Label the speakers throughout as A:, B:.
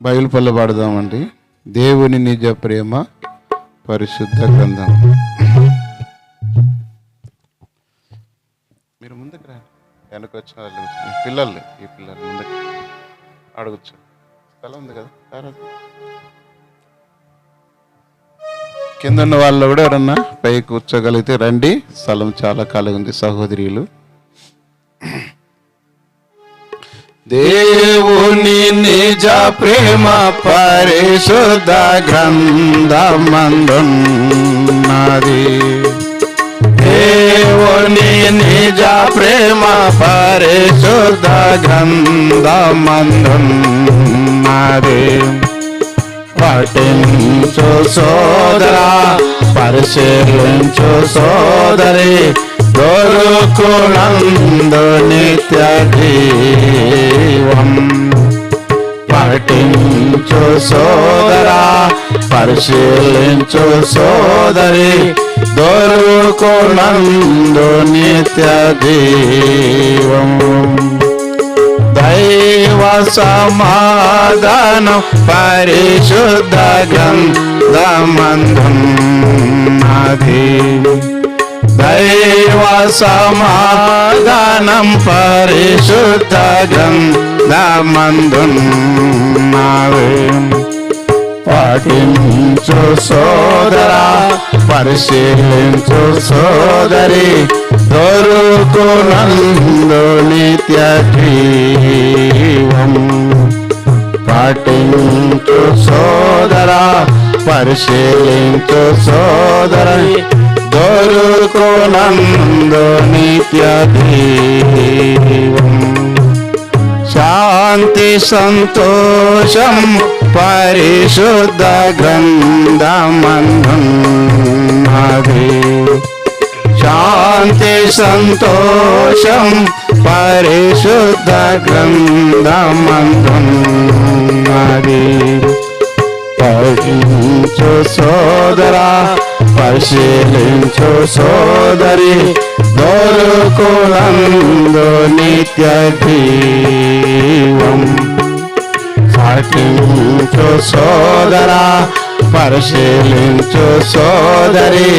A: Bible పళ్ళు పాడదామండి. దేవుని నిజ ప్రేమ పరిశుద్ధ గ్రంథం. మీరు ముందుకు రండి, వెనక వచ్చిన వాళ్ళు ఈ పిల్లలు ముందుకు అడగచ్చు. స్థలం ఉంది కదా, కింద ఉన్న వాళ్ళు కూడా ఎవరన్నా పై కూర్చోగలిగితే రండి, స్థలం చాలా ఖాళీ ఉంది సహోదరులు. దేవుని నిజ ప్రేమ పరిశుద్ధ గ్రంథమందున్నది. దేవుని నిజ ప్రేమ పరిశుద్ధ గ్రంథమందున్నది. పఠించు సోదరా, పరిశీలించు సోదరి, దొరుకునందు నిత్య జీవం. పఠించు సోదరా, పరిశీలించు సోదరి, దొరుకునందు నిత్య జీవం. దైవ సమాధానం పరిశుద్ధ గ్రంథమందున్నది. దైవ సమాధానం పరిశుద్ధ గ్రంథమందున్నది. పఠించు సోదరా, పరిశీలించు సోదరి, దొరుకునందు నిత్య జీవం. పఠించు సోదరా, పరిశీలించు సోదరి, దొరుకునందు నిత్య జీవం. శాంతి సంతోషం పరిశుద్ధ గ్రంథమందున్నది. శాంతి సంతోషం పరిశుద్ధ గ్రంథమందున్నది. పఠించు సోదరా, పరిశీలించు సోదరి, దొరుకునందు నిత్య జీవం. పఠించు సోదరా, పరిశీలించు సోదరి,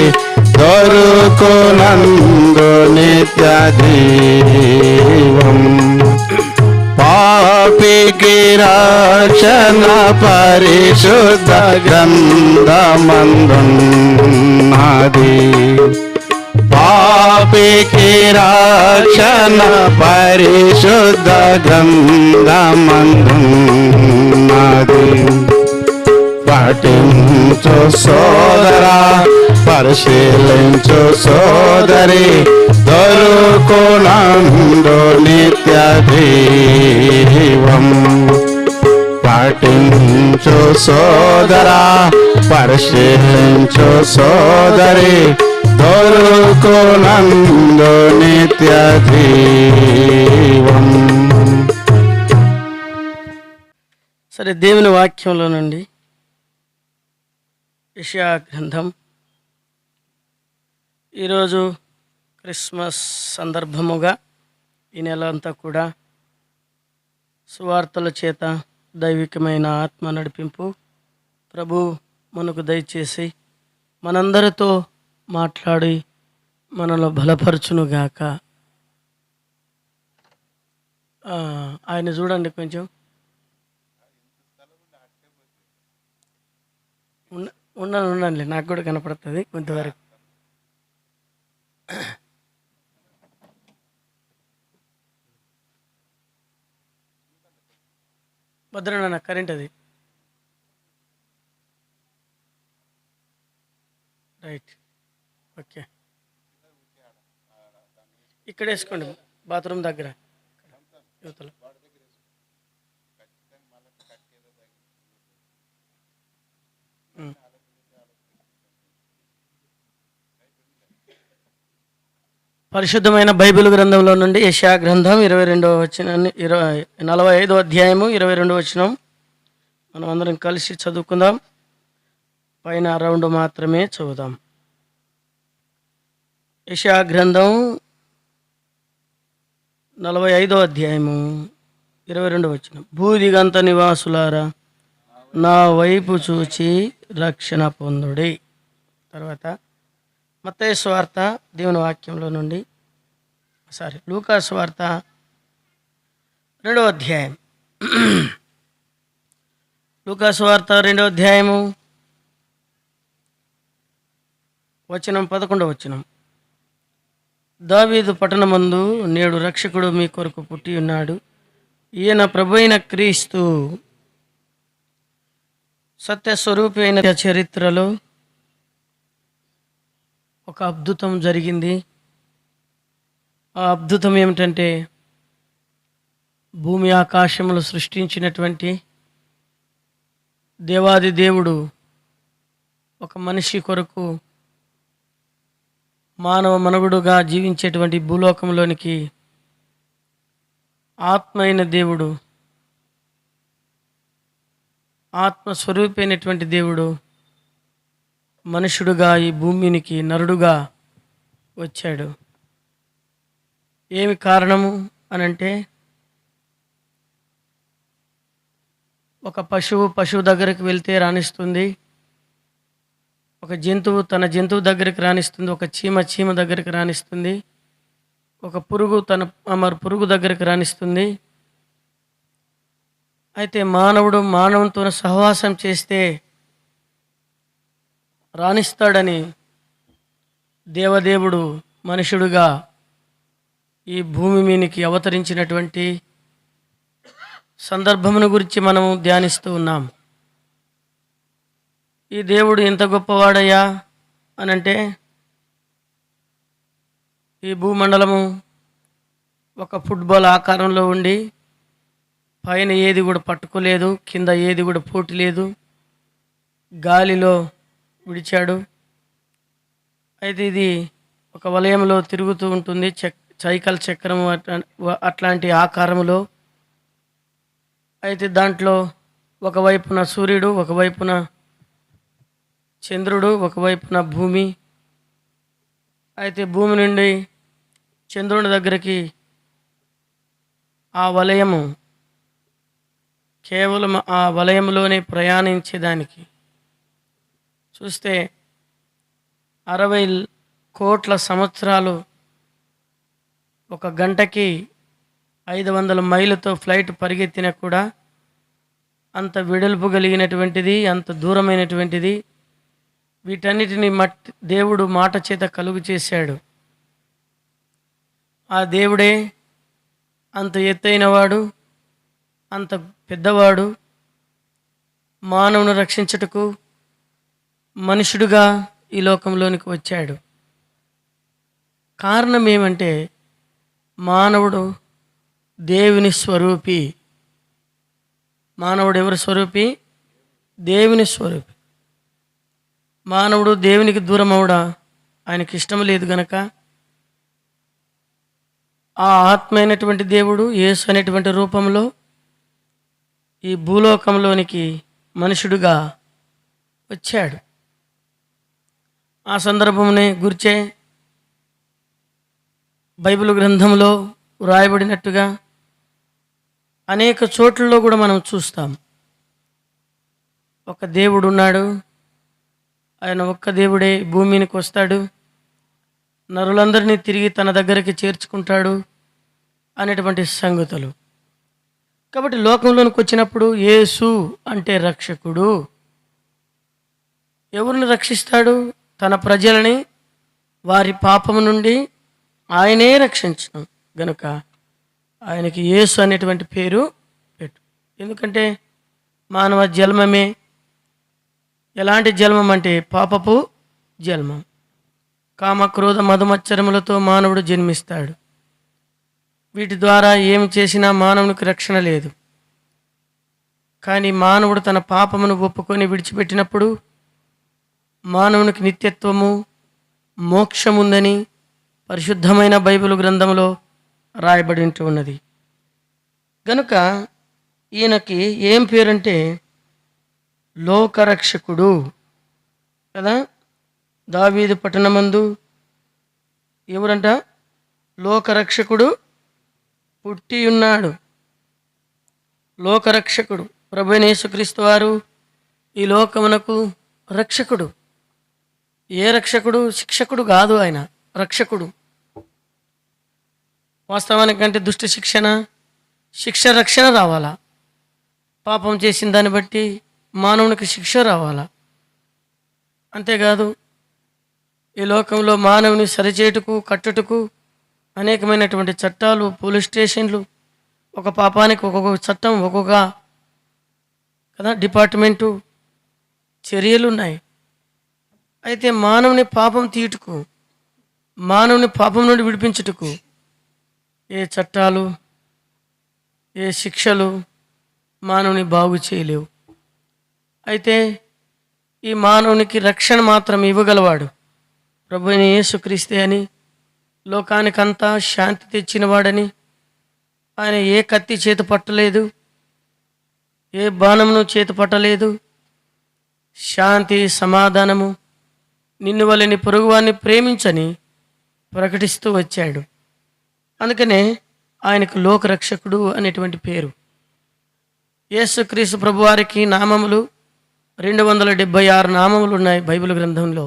A: దొరుకునందు నిత్య జీవం. పాపికి రక్షణ పరిశుద్ధ గ్రంథమందున్నది. పాపికి రక్షణ పరిశుద్ధ గ్రంథమందున్నది. పఠించు సోదరా, పరిశీలించు సోదరి, దొరుకునందు నిత్య జీవం. పఠించు సోదరా, పరిశీలించు సోదరి, దొరుకునందు నిత్య జీవం.
B: సరే, దేవుని వాక్యంలో నుండి యెషయా గ్రంథం. ఈరోజు క్రిస్మస్ సందర్భముగా ఈ నెల అంతా కూడా సువార్తల చేత దైవికమైన ఆత్మ నడిపింపు ప్రభు మనకు దయచేసి మనందరితో మాట్లాడి మనలో బలపరచునుగాక. ఆయన చూడండి, కొంచెం ఉండండి, నాకు కూడా కనపడుతుంది కొంతవరకు. భద్రనా కరెంట్ అది రైట్. ఓకే, ఇక్కడ వేసుకోండి, బాత్రూమ్ దగ్గర యువతల. పరిశుద్ధమైన బైబిల్ గ్రంథంలో నుండి యెషయా గ్రంథం 22వ వచనాన్ని 45వ అధ్యాయము 22వ వచనం మనం అందరం కలిసి చదువుకుందాం. పైన రౌండ్ మాత్రమే చదువుదాం. యెషయా గ్రంథం 45వ అధ్యాయము 22వ వచనం. భూదిగంత నివాసులారా, నా వైపు చూచి రక్షణ పొందుడి. తర్వాత మత్తయి సువార్త దేవుని వాక్యంలో నుండి లూకా సువార్త 2వ అధ్యాయం. లూకా సువార్త 2వ అధ్యాయము వచనం 11వ వచనం. దావీదు పట్టణమందు నేడు రక్షకుడు మీ కొరకు పుట్టి ఉన్నాడు, ఈయన ప్రభువైన క్రీస్తు. సత్యస్వరూపి అయిన చరిత్రలో ఒక అద్భుతం జరిగింది. ఆ అద్భుతం ఏమిటంటే, భూమి ఆకాశములు సృష్టించినటువంటి దేవాది దేవుడు ఒక మనిషి కొరకు మానవ మనుగడుగా జీవించేటువంటి భూలోకంలోనికి ఆత్మ అయిన దేవుడు, ఆత్మస్వరూపి అయినటువంటి దేవుడు మనుషుడుగా ఈ భూమినికి నరుడుగా వచ్చాడు. ఏమి కారణము అనంటే, ఒక పశువు దగ్గరికి వెళ్తే రాణిస్తుంది, ఒక జంతువు తన జంతువు దగ్గరికి రాణిస్తుంది, ఒక చీమ దగ్గరికి రాణిస్తుంది, ఒక పురుగు తన పురుగు దగ్గరికి రాణిస్తుంది. అయితే మానవుడు మానవునితో సహవాసం చేస్తే రాణిస్తాడని దేవదేవుడు మనుషుడుగా ఈ భూమి మీదకి అవతరించినటువంటి సందర్భమును గురించి మనము ధ్యానిస్తూ ఉన్నాం. ఈ దేవుడు ఎంత గొప్పవాడయ్యా అనంటే, ఈ భూమండలము ఒక ఫుట్బాల్ ఆకారంలో ఉండి పైన ఏది కూడా పట్టుకోలేదు, కింద ఏది కూడా పోటీ లేదు, గాలిలో విడిచాడు. అయితే ఇది ఒక వలయంలో తిరుగుతూ ఉంటుంది, సైకిల్ చక్రం అట్లాంటి ఆకారములో. అయితే దాంట్లో ఒకవైపున సూర్యుడు, ఒకవైపున చంద్రుడు, ఒకవైపున భూమి. అయితే భూమి నుండి చంద్రుని దగ్గరికి ఆ వలయము కేవలం ఆ వలయంలోనే ప్రయాణించేదానికి చూస్తే 60 కోట్ల సంవత్సరాలు, ఒక గంటకి 500 మైళ్ళతో ఫ్లైట్ పరిగెత్తినా కూడా అంత వెడల్పు కలిగినటువంటిది, అంత దూరమైనటువంటిది. వీటన్నిటిని దేవుడు మాట చేత కలుగు చేశాడు. ఆ దేవుడే అంత ఎత్తైనవాడు, అంత పెద్దవాడు. మానవుని రక్షించుటకు మనుషుడుగా ఈ లోకంలోనికి వచ్చాడు. కారణం ఏమంటే, మానవుడు దేవుని స్వరూపి. మానవుడు ఎవరి స్వరూపి? దేవుని స్వరూపి. మానవుడు దేవునికి దూరం అవడా ఆయనకి ఇష్టం లేదు గనక ఆ ఆత్మ అయినటువంటి దేవుడు యేసు అనేటువంటి రూపంలో ఈ భూలోకంలోనికి మనుషుడుగా వచ్చాడు. ఆ సందర్భంని గుర్చే బైబిల్ గ్రంథంలో వ్రాయబడినట్టుగా అనేక చోట్లలో కూడా మనం చూస్తాం. ఒక దేవుడు ఉన్నాడు, ఆయన ఒక్క దేవుడే భూమికి వస్తాడు, నరులందరినీ తిరిగి తన దగ్గరికి చేర్చుకుంటాడు అనేటువంటి సంగతులు. కాబట్టి లోకంలోనికి వచ్చినప్పుడు యేసు అంటే రక్షకుడు. ఎవరిని రక్షిస్తాడు? తన ప్రజలని వారి పాపము నుండి ఆయనే రక్షించను గనుక ఆయనకి యేసు అనేటువంటి పేరు పెట్టు. ఎందుకంటే మానవ జన్మమే ఎలాంటి జన్మం అంటే పాపపు జన్మం. కామక్రోధ మధుమచ్చరములతో మానవుడు జన్మిస్తాడు. వీటి ద్వారా ఏమి చేసినా మానవునికి రక్షణ లేదు. కానీ మానవుడు తన పాపమును ఒప్పుకొని విడిచిపెట్టినప్పుడు మానవునికి నిత్యత్వము, మోక్షముందని పరిశుద్ధమైన బైబిల్ గ్రంథంలో రాయబడి ఉన్నది. కనుక ఈయనకి ఏం పేరంటే లోకరక్షకుడు కదా. దావీదు పట్టణమందు ఎవరంట? లోకరక్షకుడు పుట్టి ఉన్నాడు. లోకరక్షకుడు ప్రభువైన యేసుక్రీస్తు వారు ఈ లోకమునకు రక్షకుడు. ఏ రక్షకుడు? శిక్షకుడు కాదు, ఆయన రక్షకుడు. వాస్తవానికంటే దుష్ట శిక్ష రక్షణ రావాలా. పాపం చేసిన దాన్ని బట్టి మానవునికి శిక్ష రావాలా. అంతేకాదు ఈ లోకంలో మానవుని సరిచేటుకు కట్టుటకు అనేకమైనటువంటి చట్టాలు, పోలీస్ స్టేషన్లు, ఒక పాపానికి ఒక్కొక్క చట్టం, ఒక్కొక్క కదా డిపార్ట్మెంటు చర్యలు ఉన్నాయి. అయితే మానవుని పాపం తీయుటకు, మానవుని పాపం నుండి విడిపించుటకు ఏ చట్టాలు, ఏ శిక్షలు మానవుని బాగు చేయలేవు. అయితే ఈ మానవునికి రక్షణ మాత్రం ఇవ్వగలవాడు ప్రభువైన యేసుక్రీస్తే అని, లోకానికంతా శాంతి తెచ్చినవాడని. ఆయన ఏ కత్తి చేత పట్టలేదు, ఏ బాణమును చేత పట్టలేదు. శాంతి, సమాధానము, నిన్ను వలని పొరుగువాన్ని ప్రేమించని ప్రకటిస్తూ వచ్చాడు. అందుకనే ఆయనకు లోకరక్షకుడు అనేటువంటి పేరు. యేసుక్రీస్తు ప్రభువారికి నామములు 276 నామములు ఉన్నాయి బైబిల్ గ్రంథంలో.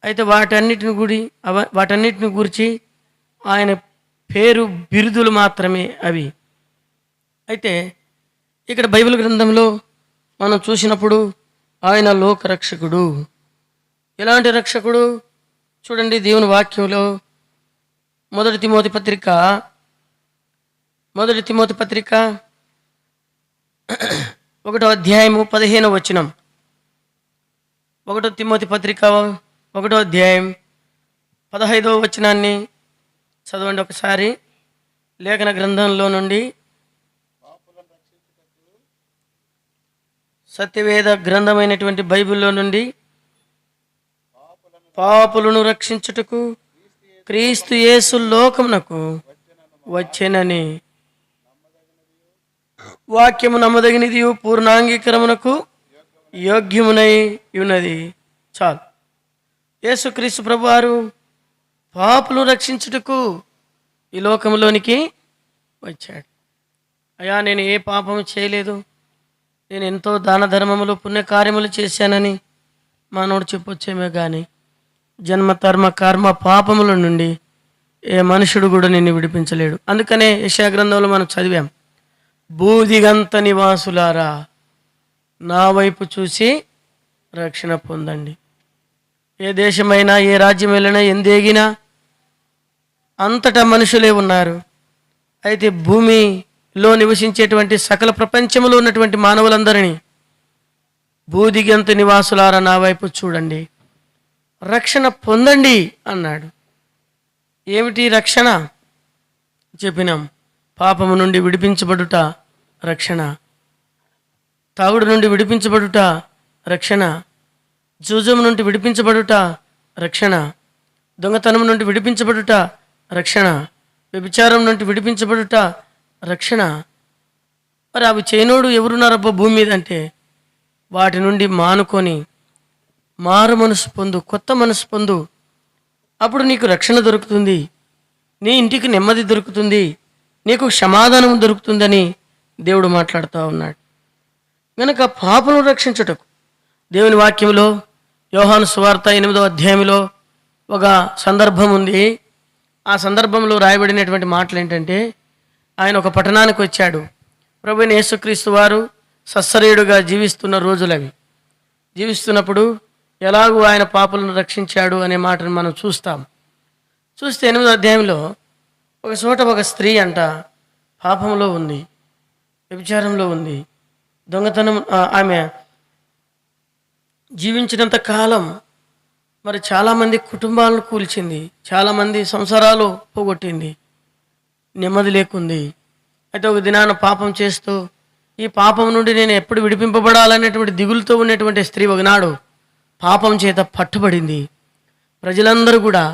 B: అయితే వాటన్నిటిని గురించి ఆయన పేరు, బిరుదులు మాత్రమే అవి. అయితే ఇక్కడ బైబిల్ గ్రంథంలో మనం చూసినప్పుడు ఆయన లోకరక్షకుడు. ఎలాంటి రక్షకుడు? చూడండి, దేవుని వాక్యంలో మొదటి తిమోతి పత్రిక 1వ అధ్యాయము 15వ వచనం. 1 తిమోతి పత్రిక 1వ అధ్యాయం 15వ వచనాన్ని చదవండి ఒకసారి. లేఖన గ్రంథంలో నుండి, సత్యవేద గ్రంథమైనటువంటి బైబిల్లో నుండి, పాపులను రక్షించుటకు క్రీస్తు యేసు లోకమునకు వచ్చెనని వాక్యము నమ్మదగినది, పూర్ణాంగీకరమునకు యోగ్యమునై ఉన్నది. చాలు. యేసుక్రీస్తు ప్రభువారు పాపులను రక్షించుటకు ఈ లోకంలోనికి వచ్చాడు. అయ్యా, నేను ఏ పాపము చేయలేదు, నేను ఎంతో దాన ధర్మములు, పుణ్యకార్యములు చేశానని మానవుడు చెప్పొచ్చేమే కానీ జన్మ కర్మ పాపముల నుండి ఏ మనుషుడు కూడా నిన్ను విడిపించలేడు. అందుకనే యెషయా గ్రంథంలో మనం చదివాం, బూదిగంత నివాసులారా నా వైపు చూసి రక్షణ పొందండి. ఏ దేశమైనా, ఏ రాజ్యం వెళ్ళినా, ఎందేగినా అంతటా మనుషులే ఉన్నారు. అయితే భూమిలో నివసించేటువంటి సకల ప్రపంచంలో ఉన్నటువంటి మానవులందరినీ బూదిగంత నివాసులారా నా వైపు చూడండి, రక్షణ పొందండి అన్నాడు. ఏమిటి రక్షణ? చెప్పినాం, పాపము నుండి విడిపించబడుట రక్షణ, తాగుడు నుండి విడిపించబడుట రక్షణ, జూజం నుండి విడిపించబడుట రక్షణ, దొంగతనం నుండి విడిపించబడుట రక్షణ, వ్యభిచారం నుండి విడిపించబడుట రక్షణ. మరి అవి చేయనోడు ఎవరున్నారబ్బా భూమి మీద అంటే, వాటి నుండి మానుకొని మారు మనసు పొందు, కొత్త మనసు పొందు. అప్పుడు నీకు రక్షణ దొరుకుతుంది, నీ ఇంటికి నెమ్మది దొరుకుతుంది, నీకు సమాధానం దొరుకుతుందని దేవుడు మాట్లాడుతూ ఉన్నాడు. కనుక పాపను రక్షించుటకు దేవుని వాక్యంలో యోహాను సువార్త 8వ అధ్యాయంలో ఒక సందర్భం ఉంది. ఆ సందర్భంలో రాయబడినటువంటి మాటలు ఏంటంటే, ఆయన ఒక పట్టణానికి వచ్చాడు. ప్రభువైన యేసుక్రీస్తు వారు సత్సరేయుడుగా జీవిస్తున్న రోజులవి. జీవిస్తున్నప్పుడు ఎలాగూ ఆయన పాపులను రక్షించాడు అనే మాటను మనం చూస్తాం. చూస్తే 8వ అధ్యాయంలో ఒక చోట ఒక స్త్రీ అంట పాపంలో ఉంది, వ్యభిచారంలో ఉంది, దొంగతనం. ఆమె జీవించినంత కాలం మరి చాలామంది కుటుంబాలను కూల్చింది, చాలామంది సంసారాలు పోగొట్టింది, నెమ్మది లేకుంది. అయితే ఒక దినాన పాపం చేస్తూ ఈ పాపం నుండి నేను ఎప్పుడు విడిపింపబడాలనేటువంటి దిగులుతో ఉన్నటువంటి స్త్రీ ఒకనాడు పాపం చేత పట్టుబడింది. ప్రజలందరూ కూడా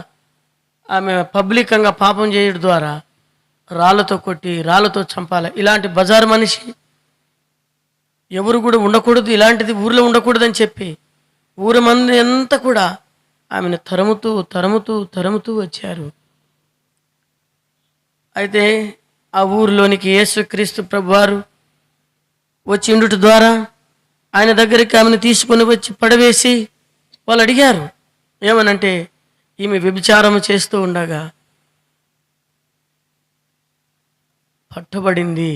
B: ఆమె పబ్లికంగా పాపం చేయడం ద్వారా రాళ్ళతో కొట్టి, రాళ్ళతో చంపాలి. ఇలాంటి బజారు మనిషి ఎవరు కూడా ఉండకూడదు, ఇలాంటిది ఊరిలో ఉండకూడదని చెప్పి ఊరి మంది అంతా కూడా ఆమెను తరుముతూ తరుముతూ తరుముతూ వచ్చారు. అయితే ఆ ఊరిలోనికి యేసుక్రీస్తు ప్రభువారు వచ్చి ఉండుట ద్వారా ఆయన దగ్గరికి ఆమెను తీసుకొని వచ్చి పడవేసి వాళ్ళు అడిగారు ఏమనంటే, ఈమె వ్యభిచారం చేస్తూ ఉండగా పట్టుబడింది.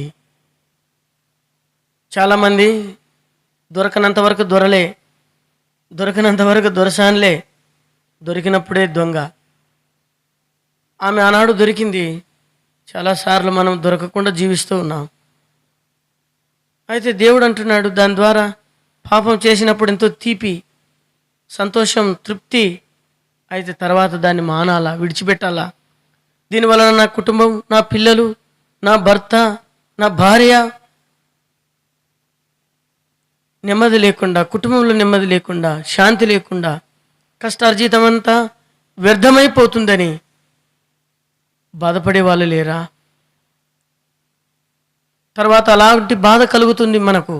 B: చాలామంది దొరకనంత వరకు దొరలే, దొరకనంత వరకు దొరసాన్లే, దొరికినప్పుడే దొంగ. ఆమె ఆనాడు దొరికింది. చాలాసార్లు మనం దొరకకుండా జీవిస్తూ ఉన్నాం. అయితే దేవుడు అంటున్నాడు, దాని ద్వారా పాపం చేసినప్పుడు ఎంతో తీపి, సంతోషం, తృప్తి, అయితే తర్వాత దాన్ని మానాలా, విడిచిపెట్టాలా. దీనివలన నా కుటుంబం, నా పిల్లలు, నా భర్త, నా భార్య నెమ్మది లేకుండా, కుటుంబంలో నెమ్మది లేకుండా, శాంతి లేకుండా, కష్టార్జితం అంతా వ్యర్థమైపోతుందని బాధపడే వాళ్ళు లేరా? తర్వాత అలాంటి బాధ కలుగుతుంది మనకు.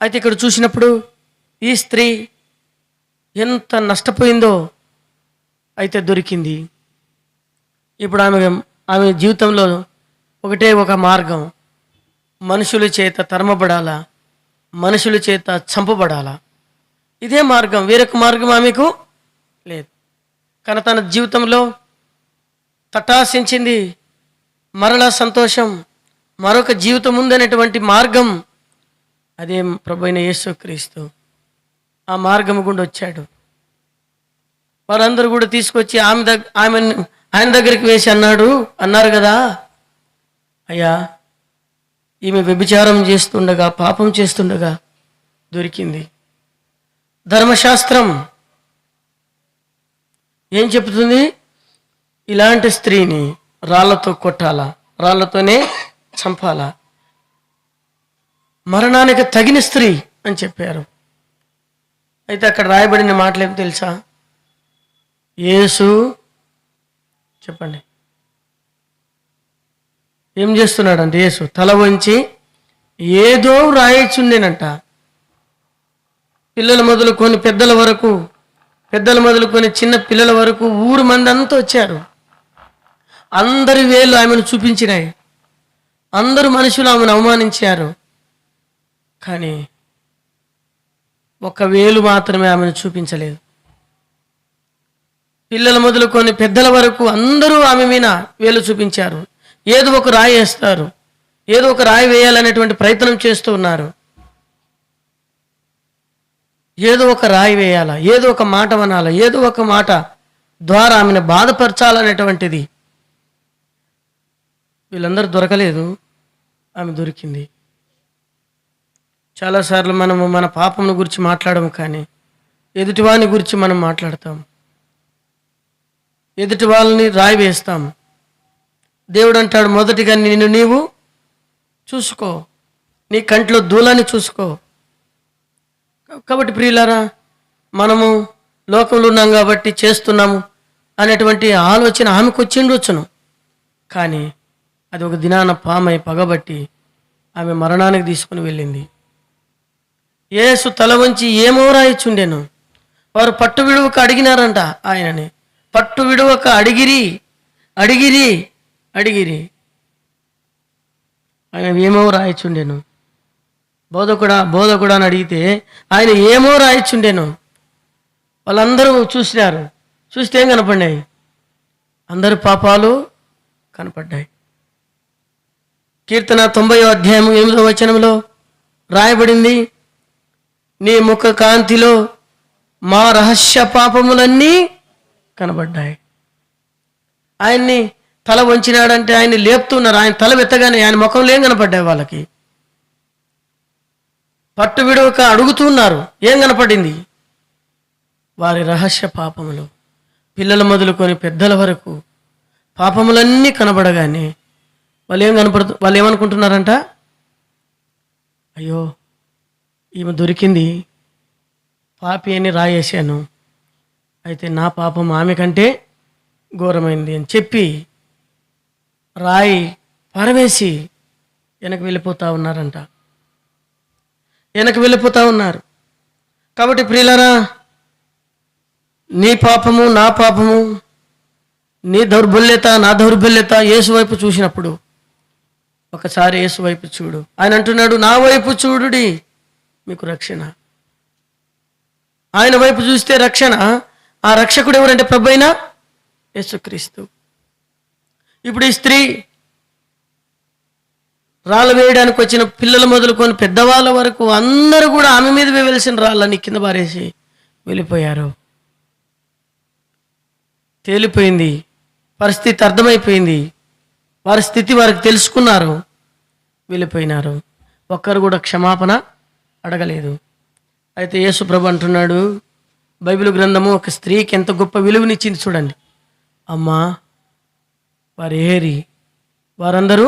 B: అయితే ఇక్కడ చూసినప్పుడు ఈ స్త్రీ ఎంత నష్టపోయిందో అయితే దొరికింది. ఇప్పుడు ఆమె జీవితంలో ఒకటే ఒక మార్గం, మనుషుల చేత తరమబడాలా, మనుషుల చేత చంపబడాలా. ఇదే మార్గం, వేరొక మార్గం ఆమెకు లేదు. కానీ తన జీవితంలో తటాసించింది మరలా సంతోషం, మరొక జీవితం ఉందనేటువంటి మార్గం. అదే ప్రభువైన యేసుక్రీస్తు ఆ మార్గం గుండా వచ్చాడు. వారందరూ కూడా తీసుకొచ్చి ఆయన దగ్గరికి వేసి అన్నారు కదా, అయ్యా ఈమె వ్యభిచారం చేస్తుండగా, పాపం చేస్తుండగా దొరికింది. ధర్మశాస్త్రం ఏం చెప్తుంది? ఇలాంటి స్త్రీని రాళ్లతో కొట్టాలా, రాళ్లతోనే చంపాలా, మరణానికి తగిన స్త్రీ అని చెప్పారు. అయితే అక్కడ రాయబడిన మాటలేం తెలుసా? యేసు చెప్పండి ఏం చేస్తున్నాడంటే, యేసు తల వంచి ఏదో రాయచుండేనంట. పిల్లలు మొదలుకొని పెద్దల వరకు, పెద్దలు మొదలుకొని చిన్న పిల్లల వరకు ఊరు మంది అంతా వచ్చారు. అందరి వేళ్ళు ఆమెను చూపించినాయి. అందరూ మనుషులు ఆమెను అవమానించారు. కానీ ఒక వేలు మాత్రమే ఆమెను చూపించలేదు. పిల్లలు మొదలుకొని పెద్దల వరకు అందరూ ఆమె మీద వేలు చూపించారు. ఏదో ఒక రాయి వేస్తారు, ఏదో ఒక రాయి వేయాలనేటువంటి ప్రయత్నం చేస్తూ ఉన్నారు. ఏదో ఒక రాయి వేయాలా, ఏదో ఒక మాట అనాలా, ఏదో ఒక మాట ద్వారా ఆమెను బాధపరచాలనేటువంటిది. వీళ్ళందరూ దొరకలేదు, ఆమె దొరికింది. చాలాసార్లు మనము మన పాపం గురించి మాట్లాడము, కానీ ఎదుటివాని గురించి మనం మాట్లాడతాం, ఎదుటి వాళ్ళని రాయి వేస్తాం. దేవుడు అంటాడు, మొదటిగా నిన్ను నీవు చూసుకో, నీ కంట్లో దూలాన్ని చూసుకో. కాబట్టి ప్రియులారా, మనము లోకంలో ఉన్నాం కాబట్టి చేస్తున్నాము అనేటువంటి ఆలోచన ఆమెకు వచ్చిండొచ్చును. కానీ అది ఒక దినాన పామై పగబట్టి ఆమె మరణానికి తీసుకుని వెళ్ళింది. యేసు తల వంచి ఏమో రాయిచుండెను. వారు పట్టు విడువక అడిగినారంట ఆయనని. పట్టు విడువక అడిగిరి ఆయన ఏమో రాయిచుండెను. బోధకుడా అని అడిగితే ఆయన ఏమో రాయిచుండెను. వాళ్ళందరూ చూసినారు. చూస్తే ఏం కనపడినాయి? అందరి పాపాలు కనపడ్డాయి. కీర్తన 90వ అధ్యాయం 8వ వచనంలో రాయబడింది, నీ ముఖ కాంతిలో మా రహస్య పాపములన్నీ కనబడ్డాయి. ఆయన్ని తల వంచినాడంటే ఆయన్ని లేపుతున్నారు. ఆయన తల ఎత్తగానే ఆయన ముఖంలో ఏం కనపడ్డాయి? వాళ్ళకి పట్టు విడవక అడుగుతున్నారు. ఏం కనపడింది? వారి రహస్య పాపములు. పిల్లలు మొదలుకొని పెద్దల వరకు పాపములన్నీ కనబడగానే వాళ్ళు ఏమనుకుంటున్నారంట? అయ్యో ఈమె దొరికింది, పాపి అని రాయేశాను, అయితే నా పాపం ఆమె కంటే ఘోరమైంది అని చెప్పి రాయి పారవేసి వెనక్కి వెళ్ళిపోతూ ఉన్నారు. కాబట్టి ప్రియులారా, నీ పాపము నా పాపము, నీ దౌర్బల్యత నా దౌర్బల్యత యేసు వైపు చూసినప్పుడు ఒకసారి యేసు వైపు చూడు. ఆయన అంటున్నాడు, నా వైపు చూడుడి మీకు రక్షణ. ఆయన వైపు చూస్తే రక్షణ. ఆ రక్షకుడు ఎవరంటే ప్రభువైన యేసుక్రీస్తు. ఇప్పుడు ఈ స్త్రీ రాళ్ళు వేయడానికి వచ్చిన పిల్లలు మొదలుకొని పెద్దవాళ్ళ వరకు అందరూ కూడా ఆమె మీద వెలిసిన రాళ్ళని కింద పారేసి వెళ్ళిపోయారు. తేలిపోయింది, పరిస్థితి అర్థమైపోయింది, వారి స్థితి వారికి తెలుసుకున్నారు, వెళ్ళిపోయినారు. ఒక్కరు కూడా క్షమాపణ అడగలేదు. అయితే యేసు ప్రభు అంటున్నాడు, బైబిల్ గ్రంథము ఒక స్త్రీకి ఎంత గొప్ప విలువనిచ్చింది చూడండి. అమ్మా, వారు ఏరి, వారందరూ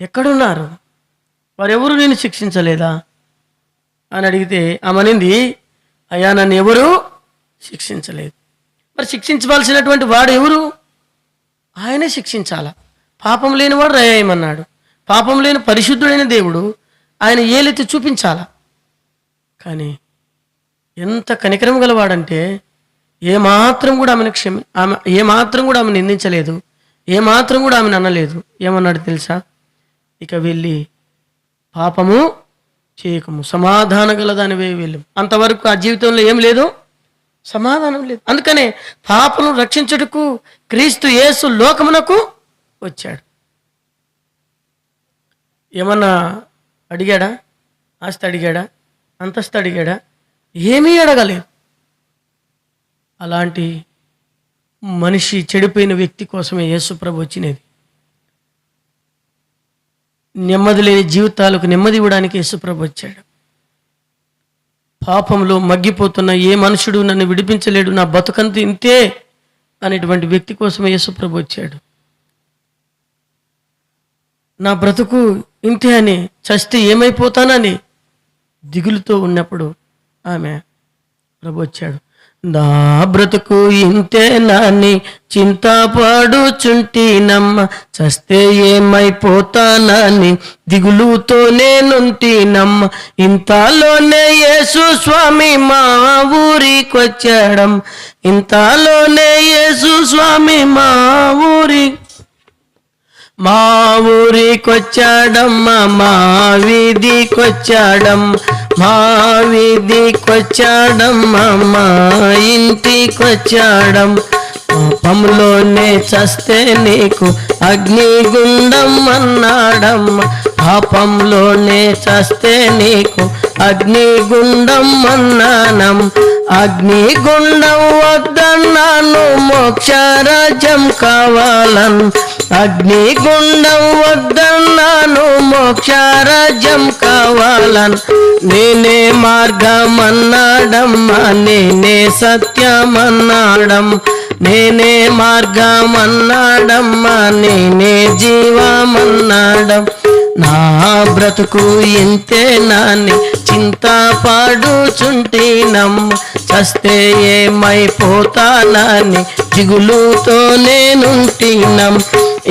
B: ఎక్కడున్నారు, వారెవరు నేను శిక్షించలేదా అని అడిగితే ఆమె అనింది, అయ్యా నన్ను ఎవరు శిక్షించలేదు. మరి శిక్షించవలసినటువంటి వాడు ఎవరు? ఆయనే శిక్షించాల. పాపం లేనివాడు రయ్యమన్నాడు. పాపం లేని పరిశుద్ధుడైన దేవుడు ఆయన ఏలెత్తి చూపించాల. కానీ ఎంత కనికరం గలవాడంటే ఏమాత్రం కూడా ఆమె ఏమాత్రం కూడా ఆమె నిందించలేదు, ఏమాత్రం కూడా ఆమెను అనలేదు. ఏమన్నాడు తెలుసా? ఇక వెళ్ళి పాపము చేయకము, సమాధాన గలదానివే వెళ్ళు. అంతవరకు ఆ జీవితంలో ఏం లేదు, సమాధానం లేదు. అందుకనే పాపను రక్షించుటకు క్రీస్తు యేసు లోకమునకు వచ్చాడు. ఏమన్నా అడిగాడా? ఆస్తి అడిగాడా? అంతస్తు అడిగాడా? ఏమీ అడగలేదు. అలాంటి మనిషి, చెడిపోయిన వ్యక్తి కోసమే యేసు ప్రభు వచ్చినది. నెమ్మది లేని జీవితాలకు నెమ్మది ఇవ్వడానికి యేసు ప్రభు వచ్చాడు. పాపంలో మగ్గిపోతున్న ఏ మనుషుడు నన్ను విడిపించలేడు, నా బతుకంత ఇంతే అనేటువంటి వ్యక్తి కోసమే యేసు ప్రభు వచ్చాడు. నా బ్రతుకు ఇంతే అని, చస్తే ఏమైపోతానని దిగులుతో ఉన్నప్పుడు ఆమె ప్రభు వచ్చాడు. నా బ్రతుకు ఇంతే నాని చింతపడుచుంటినమ్మ, చస్తే ఏమైపోతానని దిగులుతో నేనుంటినమ్మ. ఇంతలోనే యేసు స్వామి మా ఊరికొచ్చాడం, ఇంతలోనే యేసు స్వామి మా ఊరికొచ్చాడమ్మ, మా వీధికొచ్చాడమ్మ, మా వీధికొచ్చాడమ్మ, మా ఇంటికొచ్చాడమ్మ. పాపంలోనే చస్తే నీకు అగ్నిగుండం అన్నాడమ్మ, పాపంలోనే చస్తే నీకు అగ్నిగుండం అన్నానం. అగ్నిగుండం వద్దన్నాను, మోక్షరాజ్యం కావాలను. అగ్నిగుండం వద్దన్నాను, మోక్షరాజ్యం కావాలను. నేనే మార్గమన్నాడమ్మా, నేనే సత్యమన్నాడమ్మ, నేనే మార్గమన్నాడమ్మా, నేనే జీవమన్నాడం. నా బ్రతుకు ఇంతే నాని చింతపడుచుంటినమ్మ, చస్తే ఏమైపోతానని దిగులుతో నేనుంటినం.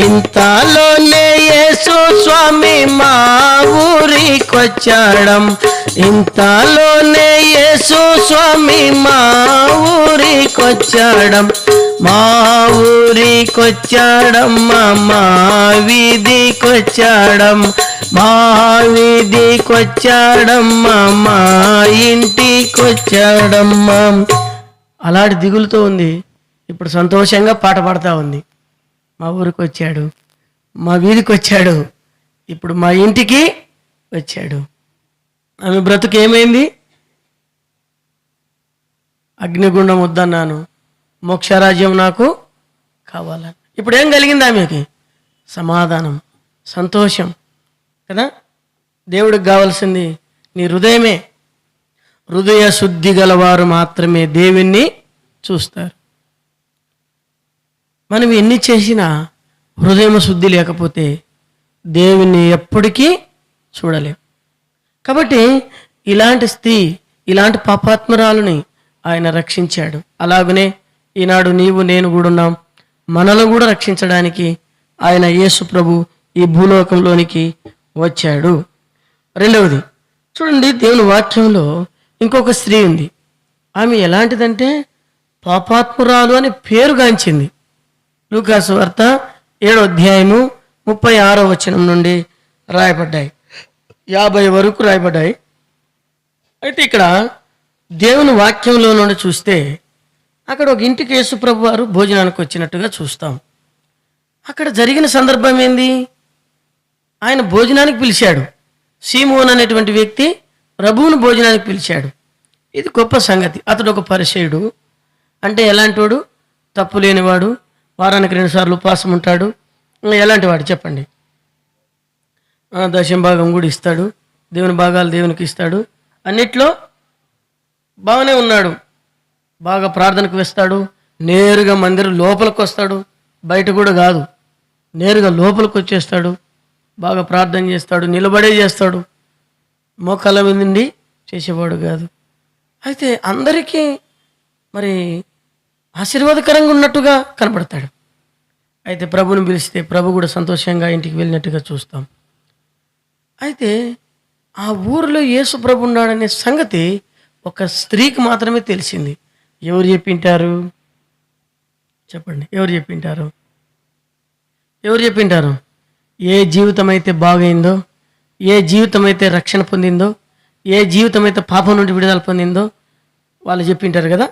B: ఇంతలోనే యేసు స్వామి మా ఊరికొచ్చాడం, ఇంతలోనే యేసు స్వామి మా ఊరికొచ్చాడం. మా ఊరికొచ్చాడమ్మా, మా వీధికొచ్చాడం, మా వీధికొచ్చాడమ్మా, మా ఇంటికొచ్చాడమ్మా. అలాంటి దిగులుతో ఉంది, ఇప్పుడు సంతోషంగా పాట పాడుతూ ఉంది. మా ఊరికి వచ్చాడు, మా వీధికి వచ్చాడు, ఇప్పుడు మా ఇంటికి వచ్చాడు. ఆమె బ్రతుకు ఏమైంది? అగ్నిగుండం వద్దన్నాను, మోక్షరాజ్యం నాకు కావాలని. ఇప్పుడు ఏం కలిగింది ఆమెకి? సమాధానం, సంతోషం కదా. దేవుడికి కావాల్సింది నీ హృదయమే. హృదయ శుద్ధి గలవారు మాత్రమే దేవుణ్ణి చూస్తారు. మనం ఎన్ని చేసినా హృదయం శుద్ధి లేకపోతే దేవుణ్ణి ఎప్పటికీ చూడలేం. కాబట్టి ఇలాంటి స్త్రీ, ఇలాంటి పాపాత్మరాలని ఆయన రక్షించాడు. అలాగనే ఈనాడు నీవు నేను కూడా ఉన్నాం. మనలో కూడా రక్షించడానికి ఆయన యేసు ప్రభు ఈ భూలోకంలోనికి వచ్చాడు. రెండవది చూడండి, దేవుని వాక్యంలో ఇంకొక స్త్రీ ఉంది. ఆమె ఎలాంటిదంటే పాపాత్మురాలు అని పేరుగాంచింది. లూకాసు వార్త 7వ అధ్యాయము 36వ వచనం నుండి రాయబడ్డాయి, 50 వరకు రాయబడ్డాయి. అయితే ఇక్కడ దేవుని వాక్యంలో నుండి చూస్తే అక్కడ ఒక ఇంటికి యేసుప్రభు వారు భోజనానికి వచ్చినట్టుగా చూస్తాం. అక్కడ జరిగిన సందర్భం ఏంది? ఆయన భోజనానికి పిలిచాడు. సీమోన్ అనేటువంటి వ్యక్తి ప్రభువును భోజనానికి పిలిచాడు. ఇది గొప్ప సంగతి. అతడు ఒక పరిసయుడు. అంటే ఎలాంటివాడు? తప్పు లేనివాడు, వారానికి 2 సార్లు ఉపవాసం ఉంటాడు. ఎలాంటి వాడు చెప్పండి? దశం భాగం కూడా ఇస్తాడు, దేవుని భాగాలు దేవునికి ఇస్తాడు, అన్నిట్లో బాగానే ఉన్నాడు. బాగా ప్రార్థనకు వేస్తాడు, నేరుగా మందిరం లోపలికి వస్తాడు, బయట కూడా కాదు, నేరుగా లోపలికి వచ్చేస్తాడు, బాగా ప్రార్థన చేస్తాడు, నిలబడే చేస్తాడు, మోకాళ్ళ మీద నుండి చేసేవాడు కాదు. అయితే అందరికీ మరి ఆశీర్వాదకరంగా ఉన్నట్టుగా కనపడతాడు. అయితే ప్రభుని పిలిస్తే ప్రభు కూడా సంతోషంగా ఇంటికి వెళ్ళినట్టుగా చూస్తాం. అయితే ఆ ఊరిలో యేసు ప్రభు ఉన్నాడనే సంగతి ఒక స్త్రీకి మాత్రమే తెలిసింది. ఎవరు చెప్పింటారు చెప్పండి? ఎవరు చెప్పింటారు? ఎవరు చెప్పింటారు? ఏ జీవితం అయితే బాగైందో, ఏ జీవితం అయితే రక్షణ పొందిందో, ఏ జీవితం అయితే పాపం నుండి విడుదల పొందిందో వాళ్ళు చెప్పింటారు కదా.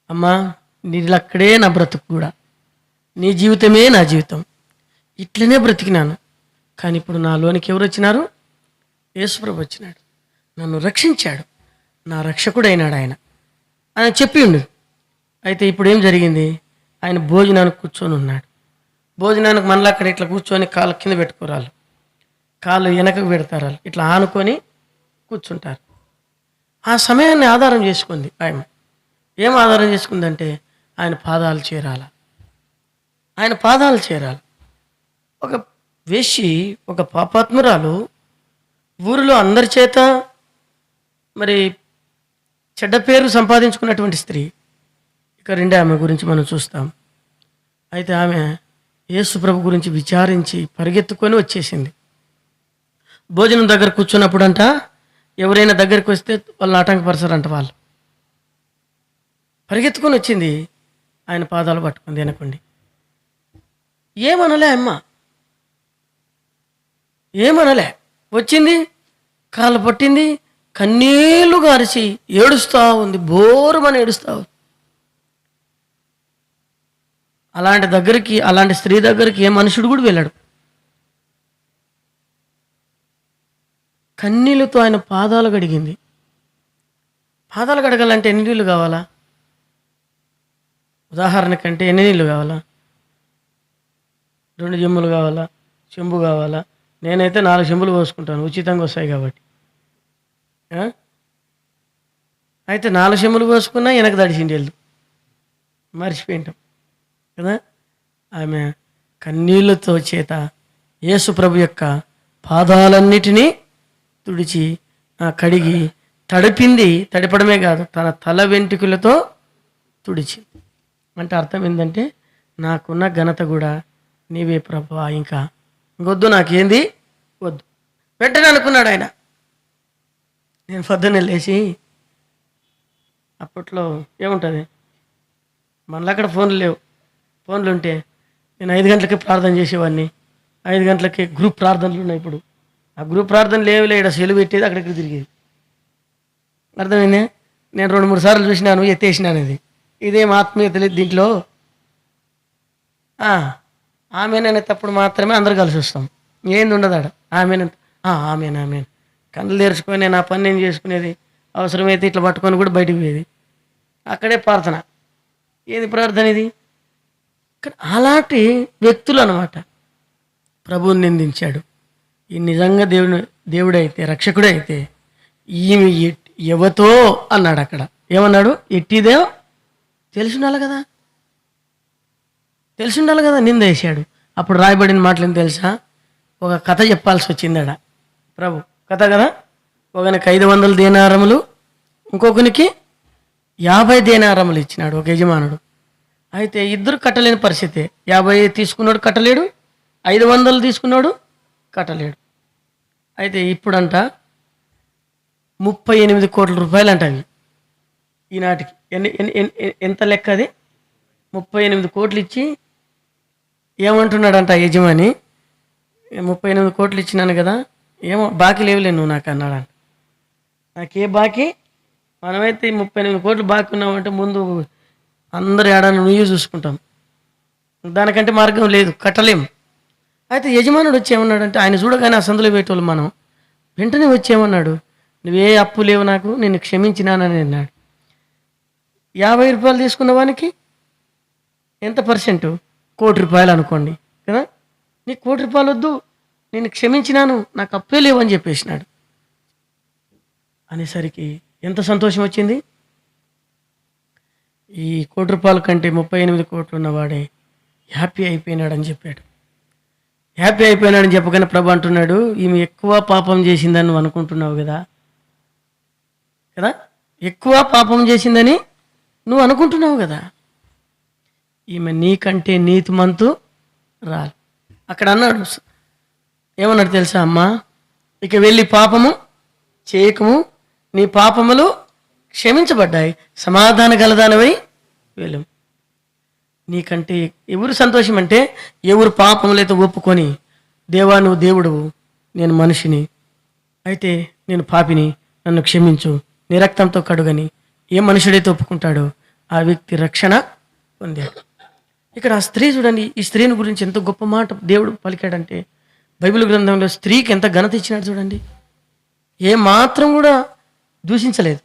B: అమ్మా, నీళ్ళక్కడే నా బ్రతుకు కూడా, నీ జీవితమే నా జీవితం, ఇట్లనే బ్రతికినాను, కానీ ఇప్పుడు నాలోనికి ఎవరు వచ్చినారు? యేసుప్రభు వచ్చినాడు, నన్ను రక్షించాడు, నా రక్షకుడైనాడు ఆయన అని చెప్పిండు. అయితే ఇప్పుడు ఏం జరిగింది? ఆయన భోజనానికి కూర్చొని ఉన్నాడు. భోజనానికి మనలో అక్కడ ఇట్లా కూర్చొని కాళ్ళ కింద పెట్టుకోరాలు, కాళ్ళు వెనకకు పెడతారు, ఇట్లా ఆనుకొని కూర్చుంటారు. ఆ సమయాన్ని ఆధారం చేసుకుంది ఆయన. ఏం ఆధారం చేసుకుందంటే ఆయన పాదాలు చేరాల, ఆయన పాదాలు చేరాలి. ఒక వేశ్యి, ఒక పాపాత్మురాలు, ఊరిలో అందరి చేత మరి చెడ్డ పేరు సంపాదించుకున్నటువంటి స్త్రీ. ఇక రెండే ఆమె గురించి మనం చూస్తాం. అయితే ఆమె యేసు ప్రభు గురించి విచారించి పరిగెత్తుకొని వచ్చేసింది. భోజనం దగ్గర కూర్చున్నప్పుడంట ఎవరైనా దగ్గరికి వస్తే వాళ్ళని ఆటంకపరచారంట. వాళ్ళు పరిగెత్తుకొని వచ్చింది, ఆయన పాదాలు పట్టుకుంది వెనకండి. ఏమనలే అమ్మ, ఏమనలే. వచ్చింది, కాళ్ళు పట్టింది, కన్నీళ్లు గారిచి ఏడుస్తూ ఉంది, బోరుమని ఏడుస్తూ ఉంది. అలాంటి స్త్రీ దగ్గరికి ఏ మనుషుడు కూడా వెళ్ళాడు. కన్నీళ్ళతో ఆయన పాదాలు కడిగింది. పాదాలు కడగాలంటే ఎన్ని నీళ్ళు కావాలా? ఉదాహరణకంటే ఎన్ని నీళ్ళు కావాలా? 2 చెంబులు కావాలా? చెంబు కావాలా? నేనైతే 4 చెంబులు పోసుకుంటాను, ఉచితంగా వస్తాయి కాబట్టి. అయితే 4 చెంబులు పోసుకున్నా వెనక దడిచిండి వెళ్ళు, మర్చిపోయింటాం కదా. ఆమె కన్నీళ్ళతో చేత యేసు ప్రభు యొక్క పాదాలన్నిటినీ తుడిచి కడిగి తడిపింది. తడిపడమే కాదు, తన తల వెంట్రుకలతో తుడిచి. అంటే అర్థం ఏంటంటే, నాకున్న ఘనత కూడా నీవే ప్రభువా, ఇంకా ఇంకొద్దు, నాకేంది వద్దు. వెంటనే అనుకున్నాడు ఆయన. నేను పొద్దున్నే లేచి, అప్పట్లో ఏముంటుంది మనలో అక్కడ ఫోన్లు లేవు, ఫోన్లు ఉంటే నేను 5 గంటలకి ప్రార్థన చేసేవాడిని. 5 గంటలకి గ్రూప్ ప్రార్థనలు ఉన్నాయి. ఇప్పుడు ఆ గ్రూప్ ప్రార్థనలు ఏమి లేడు, సెలవు పెట్టేది, అక్కడికి తిరిగేది. అర్థమైందే? నేను 2-3 సార్లు చూసినాను, ఎత్తేసినాను. ఇదేం ఆత్మీయత లేదు దీంట్లో. ఆమెననేటప్పుడు మాత్రమే అందరు కలిసి వస్తాం, ఏంది ఉండదు ఆడ. ఆమెన్ కళ్ళు తెరుచుకొని నా పని నేను చేసుకునేది, అవసరమైతే ఇట్లా పట్టుకొని కూడా బయటికి పోయేది. అక్కడే ప్రార్థన. ఏది ప్రార్థన ఇది? అలాంటి వ్యక్తులు అన్నమాట. ప్రభువుని నిందించాడు. ఈ నిజంగా దేవుడైతే, రక్షకుడైతే ఈమె ఎవతో అన్నాడు. అక్కడ ఏమన్నాడు? ఎట్టిదేవో తెలిసి ఉండాలి కదా, నింద వేసాడు. అప్పుడు రాయబడిన మాటలు తెలుసా? ఒక కథ చెప్పాల్సి వచ్చిందట ప్రభు. కథ కదా, ఒకనికి 500 దేనారములు, ఇంకొకనికి 50 దేనారములు ఇచ్చినాడు ఒక యజమానుడు. అయితే ఇద్దరు కట్టలేని పరిస్థితి. 50 తీసుకున్నాడు కట్టలేడు, 500 తీసుకున్నాడు కట్టలేడు. అయితే ఇప్పుడంట 38 కోట్ల రూపాయలు అంట అవి ఈనాటికి. ఎంత లెక్క అది? 38 కోట్లు ఇచ్చి ఏమంటున్నాడంట యజమాని, 38 కోట్లు ఇచ్చినాను కదా, ఏమో బాకీ లేవులే నువ్వు నాకు అన్నాడంట. నాకే బాకీ, మనమైతే 38 కోట్లు బాకీ ఉన్నామంటే ముందు అందరు ఏడాది నువ్వు చూసుకుంటాం, దానికంటే మార్గం లేదు, కట్టలేం. అయితే యజమానుడు వచ్చి ఏమన్నాడంటే, ఆయన చూడగానే ఆ సందులో పెట్టేవాళ్ళు మనం, వెంటనే వచ్చి ఏమన్నాడు, నువ్వే అప్పు లేవు, నాకు నేను క్షమించినానని అన్నాడు. 50 రూపాయలు తీసుకున్న వానికి ఎంత పర్సెంటు? 1 కోటి రూపాయలు అనుకోండి కదా, నీకు 1 కోటి రూపాయలు వద్దు, నేను క్షమించినాను, నాకు అప్పే లేవు అని చెప్పేసినాడు. అనేసరికి ఎంత సంతోషం వచ్చింది. ఈ 1 కోటి రూపాయల కంటే 38 కోట్లు ఉన్నవాడే హ్యాపీ అయిపోయినాడని చెప్పాడు. హ్యాపీ అయిపోయినాడని చెప్పగానే ప్రభు అంటున్నాడు, ఈమె ఎక్కువ పాపం చేసిందని నువ్వు అనుకుంటున్నావు కదా, ఎక్కువ పాపం చేసిందని నువ్వు అనుకుంటున్నావు కదా, ఈమె నీకంటే నీతిమంతు రాలు. అక్కడ అన్నాడు, ఏమన్నాడు తెలుసా అమ్మా, ఇక వెళ్ళి పాపము చేయకము, నీ పాపములు క్షమించబడ్డాయి, సమాధాన గలదానవై వెళ్ళం. నీకంటే ఎవరు సంతోషం అంటే, ఎవరు పాపములైతే ఒప్పుకొని, దేవా నువ్వు దేవుడువు, నేను మనిషిని, అయితే నేను పాపిని, నన్ను క్షమించు, నీ రక్తంతో కడుగని ఏ మనుషుడైతే ఒప్పుకుంటాడో ఆ వ్యక్తి రక్షణ పొందాడు. ఇక్కడ ఆ స్త్రీ చూడండి, ఈ స్త్రీని గురించి ఎంత గొప్ప మాట దేవుడు పలికాడంటే, బైబిల్ గ్రంథంలో స్త్రీకి ఎంత ఘనత ఇచ్చినాడు చూడండి, ఏ మాత్రం కూడా దూషించలేదు.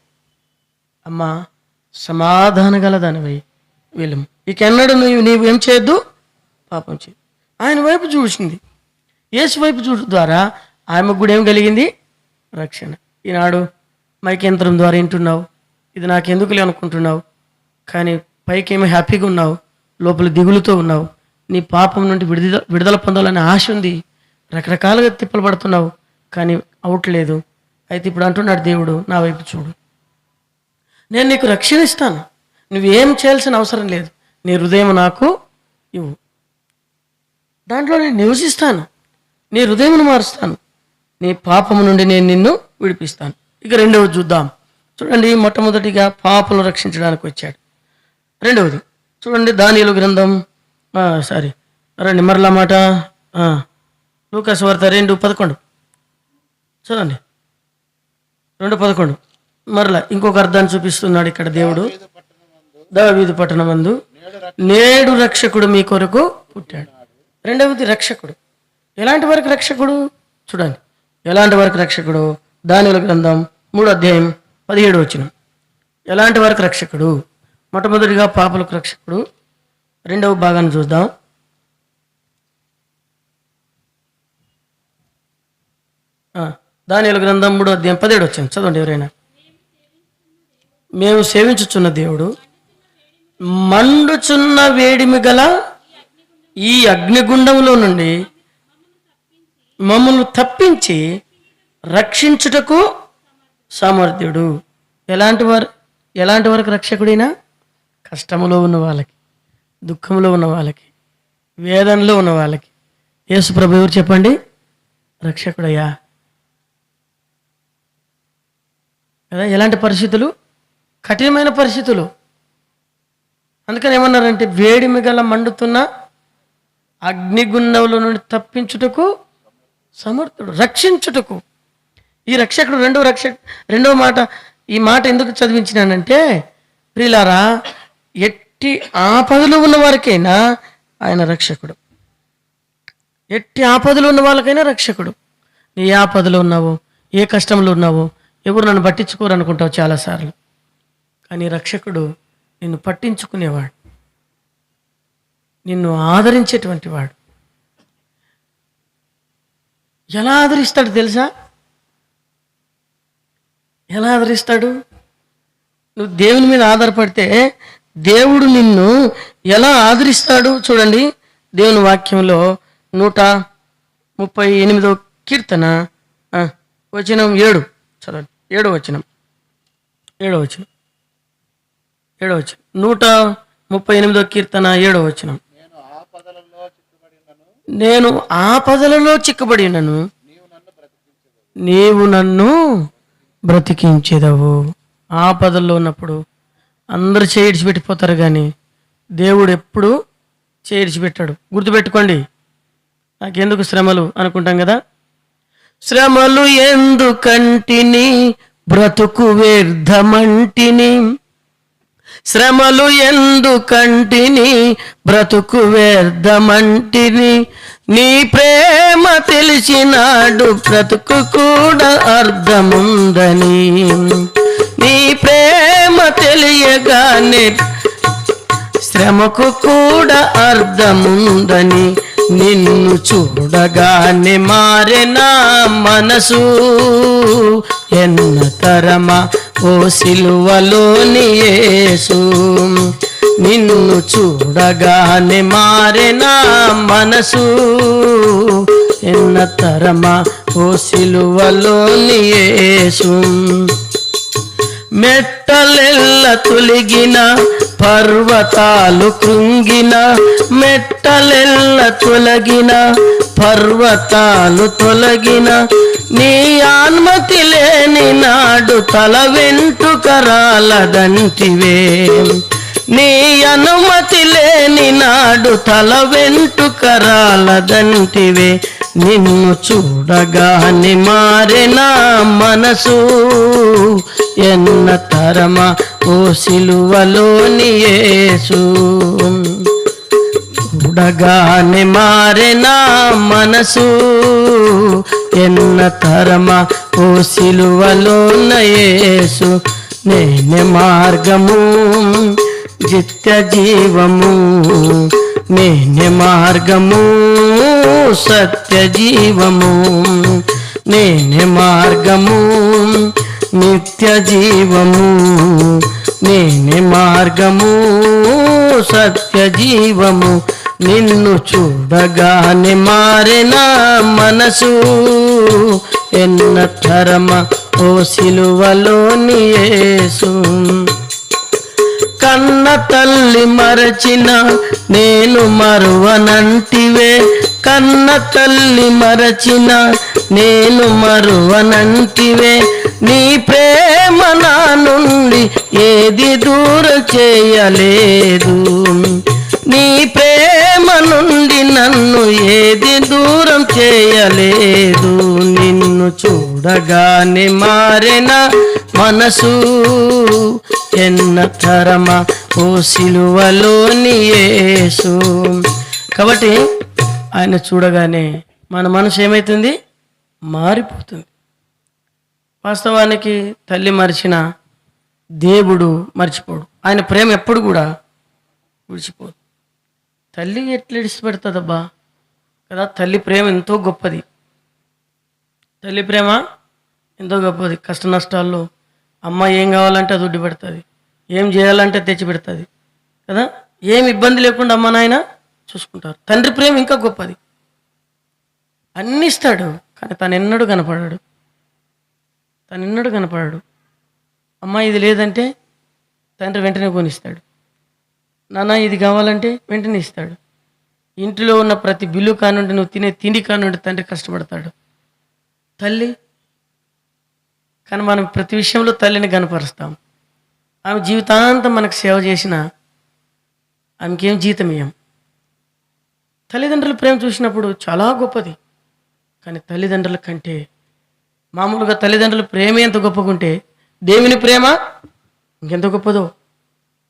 B: అమ్మా సమాధాన గలదానివై వెళ్ళము, ఇక ఎన్నడూ నీవు ఏం చేయొద్దు, పాపం చేయదు. ఆయన వైపు చూసింది, యేసు వైపు చూడడం ద్వారా ఆమెకు కూడా ఏం కలిగింది, రక్షణ. ఈనాడు మైక్ యంత్రం ద్వారా వింటున్నావు, ఇది నాకెందుకులే అనుకుంటున్నావు, కానీ పైకేమో హ్యాపీగా ఉన్నావు, లోపల దిగులుతో ఉన్నావు, నీ పాపం నుండి విడుదల పొందాలనే ఆశ ఉంది, రకరకాలుగా తిప్పలు పడుతున్నావు, కానీ అవట్లేదు. అయితే ఇప్పుడు అంటున్నాడు దేవుడు, నా వైపు చూడు, నేను నీకు రక్షణ ఇస్తాను, నువ్వేం చేయాల్సిన అవసరం లేదు, నీ హృదయం నాకు ఇవ్వు, దాంట్లో నేను నివసిస్తాను, నీ హృదయమును మారుస్తాను, నీ పాపము నుండి నేను నిన్ను విడిపిస్తాను. ఇక రెండవది చూద్దాం. చూడండి, మొట్టమొదటిగా పాపలను రక్షించడానికి వచ్చాడు. రెండవది చూడండి, దానియేలు గ్రంథం రండి మరలా మాట, లూకాసు వార్త 2:11 చూడండి, 2:11 మరలా ఇంకొక అర్థాన్ని చూపిస్తున్నాడు ఇక్కడ దేవుడు. దావీదు పట్టణమందు నేడు రక్షకుడు మీ కొరకు పుట్టాడు. రెండవది రక్షకుడు. ఎలాంటి వరకు రక్షకుడు చూడండి, ఎలాంటి వరకు రక్షకుడు, దానియేలు గ్రంథం 3:17 ఎలాంటి వరకు రక్షకుడు? మొట్టమొదటిగా పాపలకు రక్షకుడు. రెండవ భాగాన్ని చూద్దాం. దానియేలు గ్రంథం 3:17 చదవండి ఎవరైనా. మేము సేవించుచున్న దేవుడు మండుచున్న వేడిమి గల ఈ అగ్నిగుండంలో నుండి మమ్మల్ని తప్పించి రక్షించుటకు సామర్థ్యుడు. ఎలాంటి వరకు రక్షకుడైనా? కష్టములో ఉన్న వాళ్ళకి, దుఃఖంలో ఉన్న వాళ్ళకి, వేదనలో ఉన్న వాళ్ళకి యేసు ప్రభు ఎవరు చెప్పండి? రక్షకుడయ్యా కదా. ఎలాంటి పరిస్థితులు? కఠినమైన పరిస్థితులు. అందుకని ఏమన్నారంటే, వేడిమి గల మండుతున్న అగ్నిగుండంలో నుండి తప్పించుటకు సమర్థుడు, రక్షించుటకు. ఈ రక్షకుడు రెండవ మాట. ఈ మాట ఎందుకు చదివించినానంటే, ప్రియులారా, ఎట్టి ఆపదలు ఉన్న వారికైనా ఆయన రక్షకుడు. ఎట్టి ఆపదలు ఉన్న వాళ్ళకైనా రక్షకుడు. నీ ఏ ఆపదలో ఉన్నావో, ఏ కష్టంలో ఉన్నావో, ఎవరు నన్ను పట్టించుకోరు అనుకుంటావు చాలాసార్లు, కానీ రక్షకుడు నిన్ను పట్టించుకునేవాడు, నిన్ను ఆదరించేటువంటి వాడు. ఎలా ఆదరిస్తాడు తెలుసా? ఎలా ఆదరిస్తాడు? నువ్వు దేవుని మీద ఆధారపడితే దేవుడు నిన్ను ఎలా ఆదరిస్తాడు చూడండి. దేవుని వాక్యంలో 138వ కీర్తన వచనం 7 చదవండి. 7వ వచనం 138వ కీర్తన 7వ వచనం. నేను ఆపదలలో చిక్కబడినను నీవు నన్ను బ్రతికించేదవు. ఆపదల్లో ఉన్నప్పుడు అందరూ చేయిడిచి పెట్టిపోతారు, కానీ దేవుడు ఎప్పుడు చేయిడిచి పెట్టాడు. గుర్తుపెట్టుకోండి. నాకెందుకు శ్రమలు అనుకుంటాం కదా. శ్రమలు ఎందుకంటిని బ్రతుకు వ్యర్థమంటిని, శ్రమలు ఎందుకంటిని, బ్రతుకు వ్యర్థమంటిని. నీ ప్రేమ తెలిసినాడు బ్రతుకు కూడా అర్థముందని. నీ ప్రేమ తెలియగానే శ్రమకు కూడా అర్థముందని. నిన్ను చూడగానే మారెనా మనసు, ఎన్న తరమా ఓ సిలువలోని యేసు. నిన్ను చూడగానే మారెనా మనసు, ఎన్న తరమా ఓ సిలువలోని యేసు. మెట్టలెల్ల తొలగిన పర్వతాలు కృంగిన, మెట్టలెల్ల తొలగిన పర్వతాలు తొలగిన. నీ అనుమతి లేని నాడు తల వెంట్రుకరాలదంటివే. నీ అనుమతి లేని నాడు తల వెంట్రుకరాలదంటివే. నిన్ను చూడగానే మారెనా మనసు, ఎన్న తరమా ఓ సిలువలోని యేసు. చూడగానే మారెనా మనసు, ఎన్న తరమా ఓ సిలువలోన యేసు. నేనే మార్గము నిత్య జీవము, నేనే మార్గము సత్య జీవము. నేనే మార్గము నిత్య జీవము, నేనే మార్గము సత్య జీవము. నిన్ను చూడగానే మారెనా మనసు, ఎన్న తరమా ఓ సిలువలోని యేసు. కన్న తల్లి మరచిన నేను మరువనంటివే. కన్న తల్లి మరచిన నేను మరువనంటివే. నీ ప్రేమ నా నుండి ఏది దూరం చేయలేదు. నీ ప్రేమ నుండి నన్ను ఏది దూరం చేయలేదు. నిన్ను చూడగానే మారెనా మనసు, ఎన్న తరమా ఓ సిలువలోని యేసు. కాబట్టి ఆయన చూడగానే మన మనసు ఏమవుతుంది? మారిపోతుంది. వాస్తవానికి తల్లి మరిచిన దేవుడు మర్చిపోడు. ఆయన ప్రేమ ఎప్పుడు కూడా విడిచిపోదు. తల్లి ఎట్లా విడిచిపెడుతుందబ్బా కదా? తల్లి ప్రేమ ఎంతో గొప్పది. తల్లి ప్రేమ ఎంతో గొప్పది. కష్ట నష్టాల్లో అమ్మ ఏం కావాలంటే అది ఉడ్డి పెడుతుంది, ఏం చేయాలంటే తెచ్చి పెడుతుంది కదా. ఏం ఇబ్బంది లేకుండా అమ్మ నాయన చూసుకుంటారు. తండ్రి ప్రేమ ఇంకా గొప్పది. అన్నీ ఇస్తాడు, కానీ తను ఎన్నడూ కనపడాడు. తను ఎన్నడూ కనపడాడు. అమ్మ ఇది లేదంటే తండ్రి వెంటనే కొనిస్తాడు. నాన్న ఇది కావాలంటే వెంటనే ఇస్తాడు. ఇంటిలో ఉన్న ప్రతి బిల్లు కానుండి, నువ్వు తినే తిండి కానుండి తండ్రి కష్టపడతాడు. తల్లి కానీ మనం ప్రతి విషయంలో తల్లిని కనపరుస్తాం. ఆమె జీవితాంతం మనకు సేవ చేసిన ఆమెకేం జీతం ఇయ్యం. తల్లిదండ్రుల ప్రేమ చూసినప్పుడు చాలా గొప్పది. కానీ తల్లిదండ్రుల కంటే మామూలుగా తల్లిదండ్రుల ప్రేమ ఎంత గొప్పగుంటే దేవుని ప్రేమ ఇంకెంత గొప్పదో.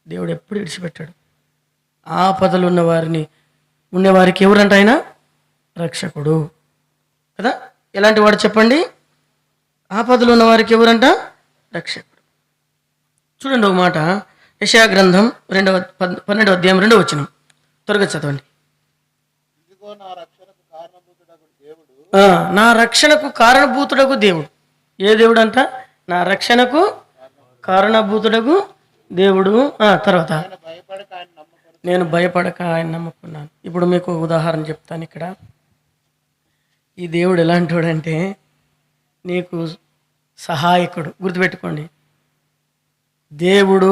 B: దేవుడు ఎప్పుడు విడిచిపెట్టాడు. ఆపదలు ఉండేవారికి ఎవరంట? ఆయన రక్షకుడు కదా. ఎలాంటి వాడు చెప్పండి? ఆపదలు ఉన్నవారికి ఎవరంట? రక్షకుడు. చూడండి ఒక మాట, యెషయా గ్రంథం 12వ అధ్యాయం 2వ వచనం. త్వరగా చదవండి. నా రక్షణకు కారణభూతుడకు దేవుడు. ఏ దేవుడు అంట? నా రక్షణకు కారణభూతుడకు దేవుడు. తర్వాత నేను భయపడక ఆయన నమ్ముకున్నాను. ఇప్పుడు మీకు ఉదాహరణ చెప్తాను. ఇక్కడ ఈ దేవుడు ఎలాంటి వాడంటే నీకు సహాయకుడు. గుర్తుపెట్టుకోండి, దేవుడు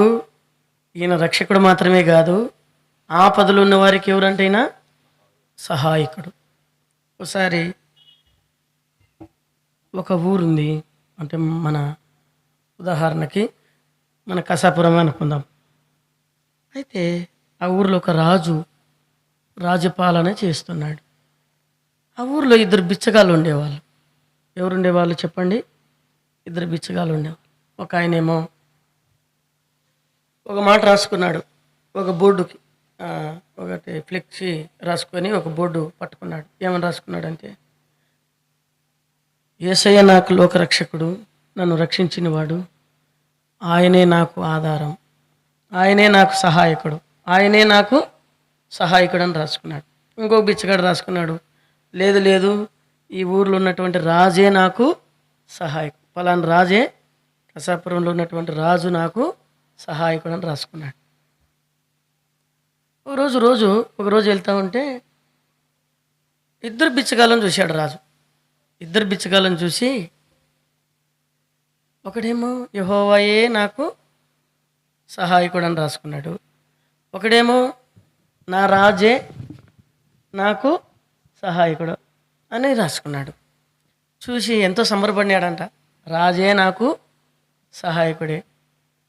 B: ఈయన రక్షకుడు మాత్రమే కాదు, ఆపదలు ఉన్న వారికి ఎవరంటే ఈయన సహాయకుడు. ఒకసారి ఒక ఊరుంది, అంటే మన ఉదాహరణకి మన కసాపురం అనుకుందాం. అయితే ఆ ఊరిలో ఒక రాజపాలన చేస్తున్నాడు. ఆ ఊరిలో 2 బిచ్చగాళ్ళు ఉండేవాళ్ళు. ఎవరు ఉండేవాళ్ళు చెప్పండి? 2 బిచ్చగాళ్ళు ఉండేవాళ్ళు. ఒక ఆయనేమో ఒక మాట రాసుకున్నాడు ఒక బోర్డుకి, ఒకటి ఫ్లెక్సీ రాసుకొని ఒక బోర్డు పట్టుకున్నాడు. ఏమని రాసుకున్నాడంటే, యేసయ్య నాకు లోకరక్షకుడు, నన్ను రక్షించినవాడు, ఆయనే నాకు ఆధారం, ఆయనే నాకు సహాయకుడు, ఆయనే నాకు సహాయకుడు అని రాసుకున్నాడు. ఇంకో బిచ్చగాడు రాసుకున్నాడు, లేదు లేదు, ఈ ఊర్లో ఉన్నటువంటి రాజే నాకు సహాయకుడు, పలానా రాజే, కసాపురంలో ఉన్నటువంటి రాజు నాకు సహాయకుడు అని రాసుకున్నాడు. ఒకరోజు వెళ్తా ఉంటే ఇద్దరు బిచ్చగాళ్ళని చూశాడు రాజు. ఇద్దరు బిచ్చగాళ్ళని చూసి, ఒకడేమో యెహోవాయే నాకు సహాయకుడు అని రాసుకున్నాడు, ఒకడేమో నా రాజే నాకు సహాయకుడు అని రాసుకున్నాడు. చూసి ఎంతో సంబరపడినాడంట. రాజే నాకు సహాయకుడే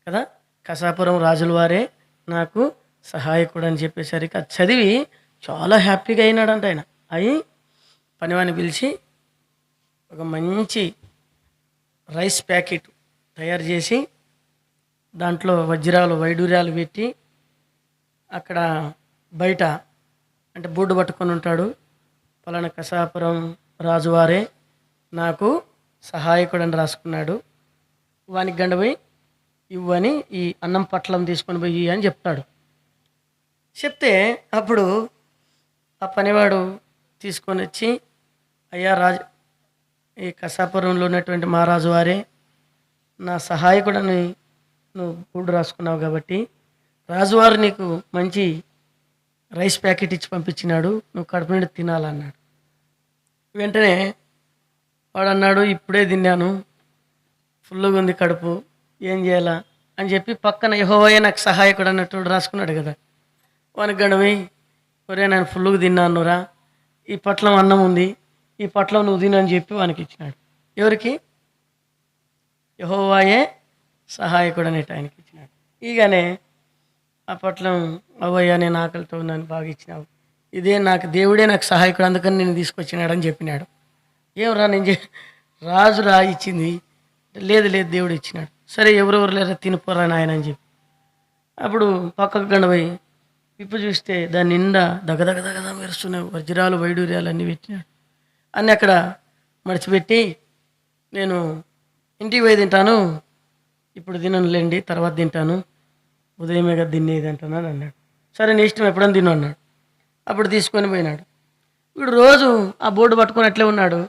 B: కదా, కసాపురం రాజుల వారే నాకు సహాయకుడు అని చెప్పేసరికి అది చదివి చాలా హ్యాపీగా అయినాడంట. ఆయన అయి పనివాని పిలిచి ఒక మంచి రైస్ ప్యాకెట్ తయారు చేసి దాంట్లో వజ్రాలు వైడూర్యాలు పెట్టి అక్కడ బయట అంటే బోర్డు పట్టుకొని ఉంటాడు, పలానా కసాపురం రాజువారే నాకు సహాయకుడు అని రాసుకున్నాడు, వానికి గండపోయి ఇవ్వని ఈ అన్నం పట్లం తీసుకొని పోయి అని చెప్తాడు. చెప్తే అప్పుడు ఆ పనివాడు తీసుకొని వచ్చి, అయ్యా రాజు, ఈ కసాపురంలో ఉన్నటువంటి మహారాజు వారే నా సహాయకుడని నువ్వు బోర్డు రాసుకున్నావు కాబట్టి రాజువారు నీకు మంచి రైస్ ప్యాకెట్ ఇచ్చి పంపించినాడు, నువ్వు కడుపు నిండి తినాలన్నాడు. వెంటనే వాడు అన్నాడు, ఇప్పుడే తిన్నాను, ఫుల్గా ఉంది కడుపు, ఏం చేయాలా అని చెప్పి పక్కన యెహోవాయే నాకు సహాయకుడు అన్నట్టు రాసుకున్నాడు కదా, వానికి గడవి, ఒరే నేను ఫుల్గా తిన్నానురా, ఈ పట్లం అన్నం ఉంది, ఈ పట్లం నువ్వు తిను అని చెప్పి వానికి ఇచ్చినాడు. ఎవరికి? యెహోవాయే సహాయకుడు అనేట ఆయనకి ఇచ్చినాడు. ఈగానే ఆ పట్లం, అవయ్యా నేను ఆకలితో నన్ను బాగా ఇచ్చినావు, ఇదే నాకు దేవుడే నాకు సహాయకుడు అందుకని నేను తీసుకొచ్చినాడు అని చెప్పినాడు. ఏమరా నేను రాజు రా ఇచ్చింది, లేదు లేదు దేవుడు ఇచ్చినాడు, సరే ఎవరెవరు లేరా తినిపోరా నాయన అని చెప్పి అప్పుడు పక్కకు గండపోయి విప్పు చూస్తే దాని నిండా దగదగదగద మెరుస్తున్నాయి వజ్రాలు వైడూర్యాలు అన్నీ పెట్టినాడు. అన్నీ అక్కడ మడిచిపెట్టి, నేను ఇంటికి పోయి తింటాను, ఇప్పుడు తిననులేండి తర్వాత తింటాను, ఉదయమే కదా తినేది అంటున్నాను అన్నాడు. సరే నీ ఇష్టం ఎప్పుడని తిను అన్నాడు. అప్పుడు తీసుకొని పోయినాడు. వీడు రోజు ఆ బోర్డు పట్టుకొని అట్లే ఉన్నాడు,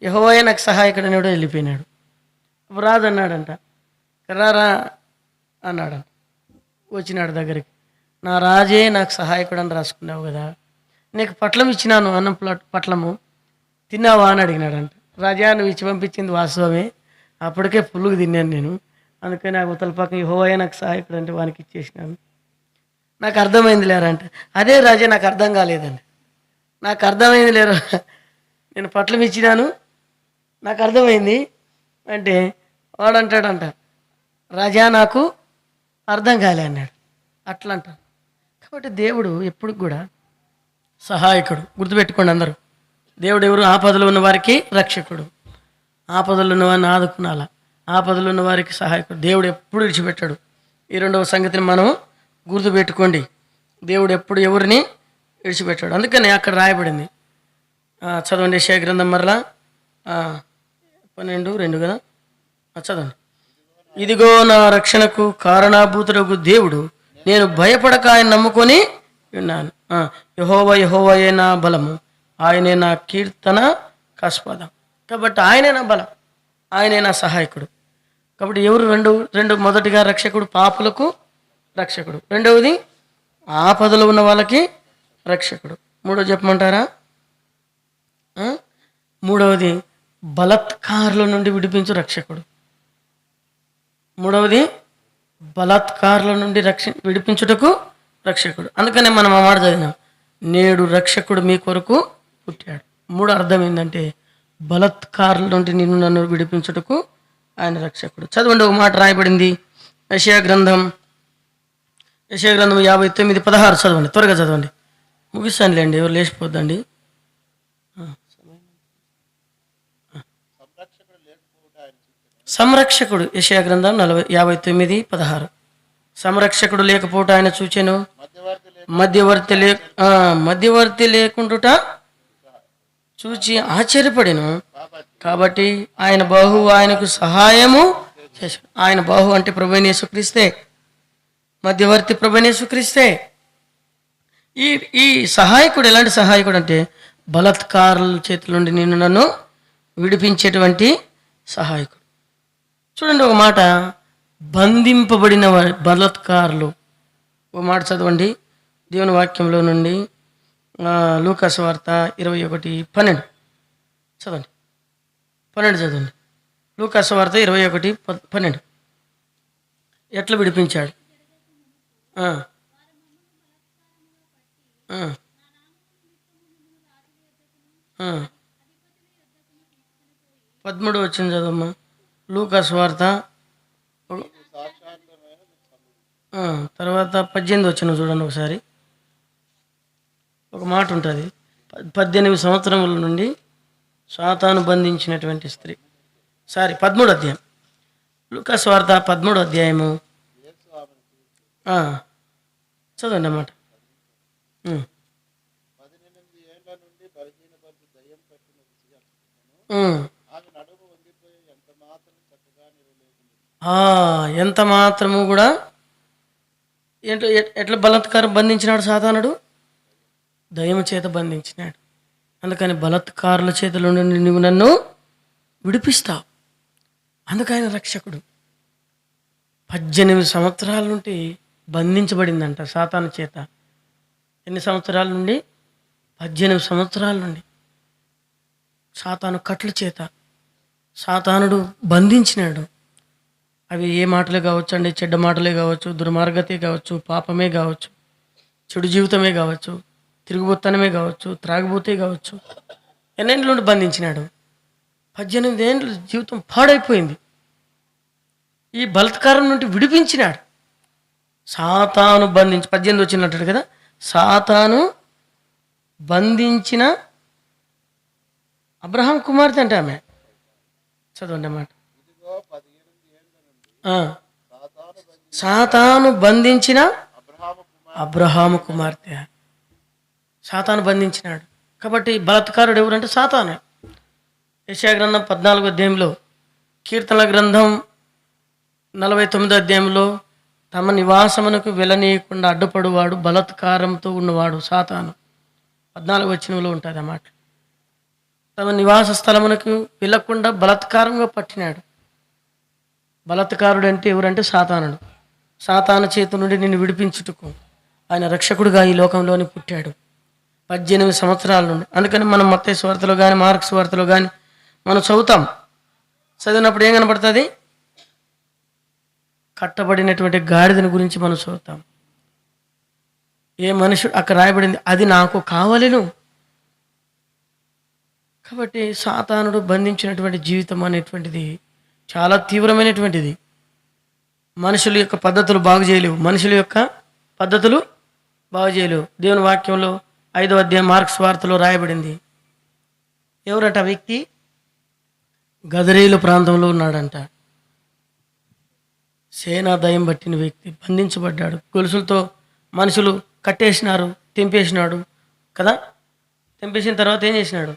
B: యెహోవాయే నాకు సహాయకుడు అని కూడా వెళ్ళిపోయినాడు. అప్పుడు రాజు అన్నాడంట, రారా అన్నాడంట. వచ్చినాడు దగ్గరికి, నా రాజే నాకు సహాయకుడు అని రాసుకున్నావు కదా, నీకు పట్లం ఇచ్చినాను, అన్నం పట్లము తిన్నావా అని అడిగినాడంట. రాజా నువ్వు ఇచ్చి పంపించింది వాస్తవమే, అప్పటికే ఫుల్గా తిన్నాను నేను, అందుకని నాకు ఉతల పక్కన యెహోవాయే నాకు సహాయకుడు అంటే వానికి ఇచ్చేసినాను, నాకు అర్థమైంది లేరా అంటే, అదే రాజా నాకు అర్థం కాలేదండి, నాకు అర్థమైంది లేరా, నేను పట్లం ఇచ్చినాను నాకు అర్థమైంది అంటే వాడు అంటాడంట, రాజా నాకు అర్థం కాలే అన్నాడు. అట్లా అంటాను. కాబట్టి దేవుడు ఎప్పుడు కూడా సహాయకుడు, గుర్తుపెట్టుకోండి అందరూ. దేవుడు ఎవరు? ఆపదలో ఉన్న వారికి రక్షకుడు, ఆపదలు ఉన్న వారిని ఆదుకునాలా, ఆపదలు ఉన్న వారికి సహాయకుడు. దేవుడు ఎప్పుడు విడిచిపెట్టాడు. ఈ రెండవ సంగతిని మనం గుర్తుపెట్టుకోండి, దేవుడు ఎప్పుడు ఎవరిని విడిచిపెట్టాడు. అందుకని అక్కడ రాయబడింది, చదవండి యెషయా గ్రంథం మరలా 12:2 కదా, చదవండి. ఇదిగో నా రక్షణకు కారణాభూతుడగు దేవుడు, నేను భయపడక ఆయన నమ్ముకొని ఉన్నాను. యెహోవాయే నా బలము, ఆయనే నా కీర్తన కాస్పదం. కాబట్టి ఆయనే నా బలం, ఆయనే నా సహాయకుడు. కాబట్టి ఎవరు? రెండు మొదటిగా రక్షకుడు, పాపులకు రక్షకుడు. రెండవది ఆపదలు ఉన్న వాళ్ళకి రక్షకుడు. మూడో చెప్పమంటారా? మూడవది బలాత్కారుల నుండి విడిపించు రక్షకుడు. మూడవది బలాత్కారుల నుండి విడిపించుటకు రక్షకుడు. అందుకనే మనం ఆ మాట చదివినాం, నేడు రక్షకుడు మీ కొరకు పుట్టాడు. మూడు అర్థం ఏంటంటే బలాత్కారుల నుండి నిన్ను నన్ను విడిపించుటకు ఆయన రక్షకుడు. చదవండి, ఒక మాట రాయబడింది యెషయా గ్రంథం 59:16 చదవండి, త్వరగా చదవండి, ముగిస్తానులేండి, ఎవరు లేచిపోద్దండి. సంరక్షకుడు యెషయా గ్రంథం 59:16. సంరక్షకుడు లేకపోవట ఆయన చూచెను, మధ్యవర్తి లేకుండుట చూచి ఆశ్చర్యపడెను. కాబట్టి ఆయన బాహు ఆయనకు సహాయము చేశాడు. ఆయన బాహు అంటే ప్రభువైన యేసుక్రీస్తే, మధ్యవర్తి ప్రభువైన యేసుక్రీస్తే. ఈ ఈ సహాయకుడు ఎలాంటి సహాయకుడు అంటే బలాత్కారుల చేతుల నుండి నన్ను విడిపించేటువంటి సహాయకుడు. చూడండి ఒక మాట, బంధింపబడిన బలాత్కారులు. ఒక మాట చదవండి దేవుని వాక్యంలో నుండి, లూకా సువార్త 21:12 చదవండి. 12 చదవండి. లూకా సువార్త 21:12 ఎట్లా విడిపించాడు? ఆ, ఆ, ఆ. 13 వచ్చింది చదవమ్మా. లూకా సువార్త తర్వాత 18 వచ్చిన చూడండి ఒకసారి. ఒక మాట ఉంటుంది, 18 సంవత్సరముల నుండి సాతాను బంధించినటువంటి స్త్రీ. 13 అధ్యాయం, లూకా సువార్త 13 అధ్యాయము. చదవండి అన్నమాట. ఎంత మాత్రము కూడా ఎట్లా బలాత్కారం బంధించినాడు సాతానుడు? దయ్యము చేత బంధించినాడు. అందుకని బలాత్కారుల చేతుల నుండి నువ్వు నన్ను విడిపిస్తావు. అందుకని రక్షకుడు. 18 సంవత్సరాల నుండి బంధించబడిందంట సాతాను చేత. ఎన్ని సంవత్సరాల నుండి? 18 సంవత్సరాల నుండి సాతాను కట్ల చేత సాతానుడు బంధించినాడు. అవి ఏ మాటలే కావచ్చు అండి, చెడ్డ మాటలే కావచ్చు, దుర్మార్గతే కావచ్చు, పాపమే కావచ్చు, చెడు జీవితమే కావచ్చు, తిరుగుబోత్తనమే కావచ్చు, త్రాగిపోతే కావచ్చు. ఎన్నేళ్ళ నుండి బంధించినాడు? 18 ఏళ్ళ జీవితం పాడైపోయింది. ఈ బలాత్కారం నుండి విడిపించినాడు. సాతాను బంధించి 18 వచ్చినట్టు కదా, సాతాను బంధించిన అబ్రహాం కుమార్తె అంటే ఆమె. చదవండి అన్నమాట. సాతాను బంధించిన అబ్రహాము కుమార్తె. సాతాను బంధించినాడు కాబట్టి బలాత్కారుడు ఎవరంటే సాతానే. యెషయా గ్రంథం 14 అధ్యాయంలో, కీర్తనల గ్రంథం 49 అధ్యాయంలో తమ నివాసమునకు వెళ్ళనీయకుండా అడ్డుపడువాడు బలాత్కారంతో ఉన్నవాడు సాతాను. 14 వచనంలో ఉంటుంది అన్నమాట. తమ నివాస స్థలమునకు వెళ్ళకుండా బలాత్కారంగా పట్టినాడు. బలాత్కారుడు అంటే ఎవరంటే సాతానుడు. సాతాను చేతి నుండి నిన్ను విడిపించుటకు ఆయన రక్షకుడుగా ఈ లోకంలోని పుట్టాడు 18 సంవత్సరాల నుండి. అందుకని మనం మత్తయి సువార్తలో కానీ మార్కు సువార్తలో కానీ మనం చదివినప్పుడు ఏం కనపడుతుంది? కట్టబడినటువంటి గాడిదని గురించి మనం చదువుతాం. ఏ మనుషుడు అక్కడ రాయబడింది, అది నాకు కావలెను. కాబట్టి సాతానుడు బంధించినటువంటి జీవితం అనేటువంటిది చాలా తీవ్రమైనటువంటిది. మనుషుల యొక్క పద్ధతులు బాగు చేయలేవు. దేవుని వాక్యంలో 5వ అధ్యాయం మార్కు సువార్తలో రాయబడింది. ఎవరట ఆ వ్యక్తి? గదరేలు ప్రాంతంలో ఉన్నాడంట. సేనా దయం పట్టిన వ్యక్తి బంధించబడ్డాడు. గొలుసులతో మనుషులు కట్టేసినారు, తెంపేసినాడు కదా. తెంపేసిన తర్వాత ఏం చేసినాడు?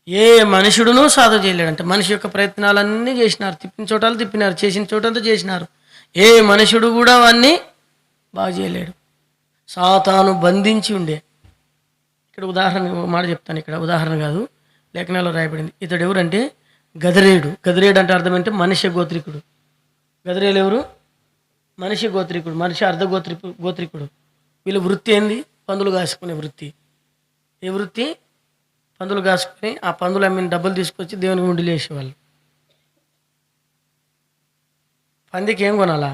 B: ఏ మనుషుడునూ సాధన చేయలేడంటే. మనిషి యొక్క ప్రయత్నాలన్నీ చేసినారు, తిప్పిన చోటాలు తిప్పినారు, చేసిన చోటంతా చేసినారు. ఏ మనుషుడు కూడా అవన్నీ బాగు చేయలేడు. సాతాను బంధించి ఉండే. ఇక్కడ ఉదాహరణ మాట చెప్తాను, ఇక్కడ ఉదాహరణ కాదు, లేఖనాల్లో రాయబడింది. ఇతడు ఎవరంటే గదరేడు. గదరేడు అంటే అర్థం అంటే మనిషి గోత్రికుడు. గదరేలు ఎవరు? మనిషి గోత్రికుడు, మనిషి గోత్రికుడు. వీళ్ళ వృత్తి ఏంది? పందులు కాసుకునే వృత్తి. ఏ వృత్తి? పందులు కాసుకొని ఆ పందులు అమ్మిన డబ్బులు తీసుకొచ్చి దేవునికి ముందు వేసేవాళ్ళు. పందికి ఏం కొనాలా?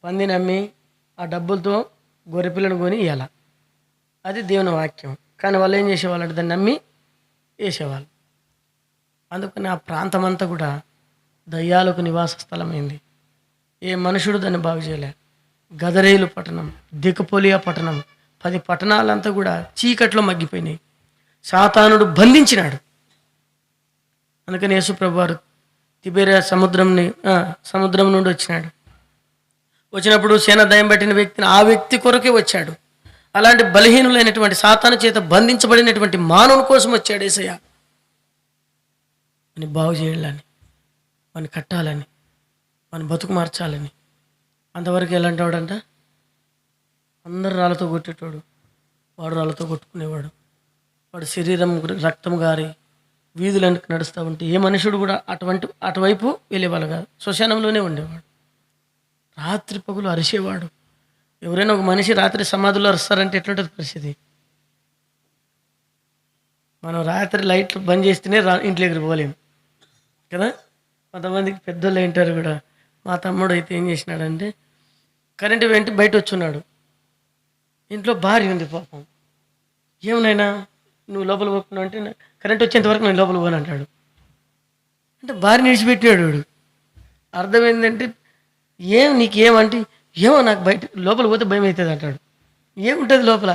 B: పందిని అమ్మి ఆ డబ్బులతో గొర్రెపిల్లను కొని ఇవ్వాల. అది దేవుని వాక్యం. కానీ వాళ్ళు ఏం చేసేవాళ్ళు అంటే దాన్ని నమ్మి వేసేవాళ్ళు. అందుకని ఆ ప్రాంతం అంతా కూడా దయ్యాలకు నివాస స్థలమైంది. ఏ మనుషుడు దాన్ని బాగు చేయలే. గదరేలు పట్టణం, దికపోలియా పట్టణం, 10 పట్టణాలంతా కూడా చీకట్లో మగ్గిపోయినాయి. సాతానుడు బంధించినాడు. అందుకని యేసు ప్రభువారు తిబెరియా సముద్రం నుండి వచ్చినాడు. వచ్చినప్పుడు సేన దయ్యం పట్టిన వ్యక్తిని ఆ వ్యక్తి కొరకే వచ్చాడు. అలాంటి బలహీనులైనటువంటి సాతాను చేత బంధించబడినటువంటి మానవుని కోసం వచ్చాడు యేసయ్య. అని బాగు చేయాలని, వాని కట్టాలని, వాని బతుకు మార్చాలని. అంతవరకు ఎలాంటి వాడంట? అందరు రాళ్ళతో కొట్టేటోడు, వాడు రాళ్ళతో కొట్టుకునేవాడు. వాడు శరీరం రక్తం గారి వీధులను నడుస్తూ ఉంటే ఏ మనుషుడు కూడా అటువైపు వెళ్ళేవాళ్ళు కాదు, శ్మశానంలోనే ఉండేవాడు. రాత్రి పగులు అరిసేవాడు. ఎవరైనా ఒక మనిషి రాత్రి సమాధిలో అరుస్తారంటే ఎట్లుంటుంది పరిస్థితి? మనం రాత్రి లైట్లు బంద్ చేస్తేనే ఇంట్లోకి పోలేము కదా. కొంతమందికి పెద్దోళ్ళు ఏంటారు కూడా. మా తమ్ముడు అయితే ఏం చేసినాడంటే కరెంటు వెంట బయట వచ్చున్నాడు. ఇంట్లో భార్య ఉంది పాపం. ఏమనైనా నువ్వు లోపల పోకున్నావు అంటే కరెంట్ వచ్చేంత వరకు నేను లోపల పోను అంటాడు. అంటే భార్య నిడిచిపెట్టాడు వాడు. అర్థం ఏంటంటే నీకేమంటే ఏమో నాకు బయట లోపల పోతే భయం అవుతుంది అంటాడు. ఏముంటుంది లోపల?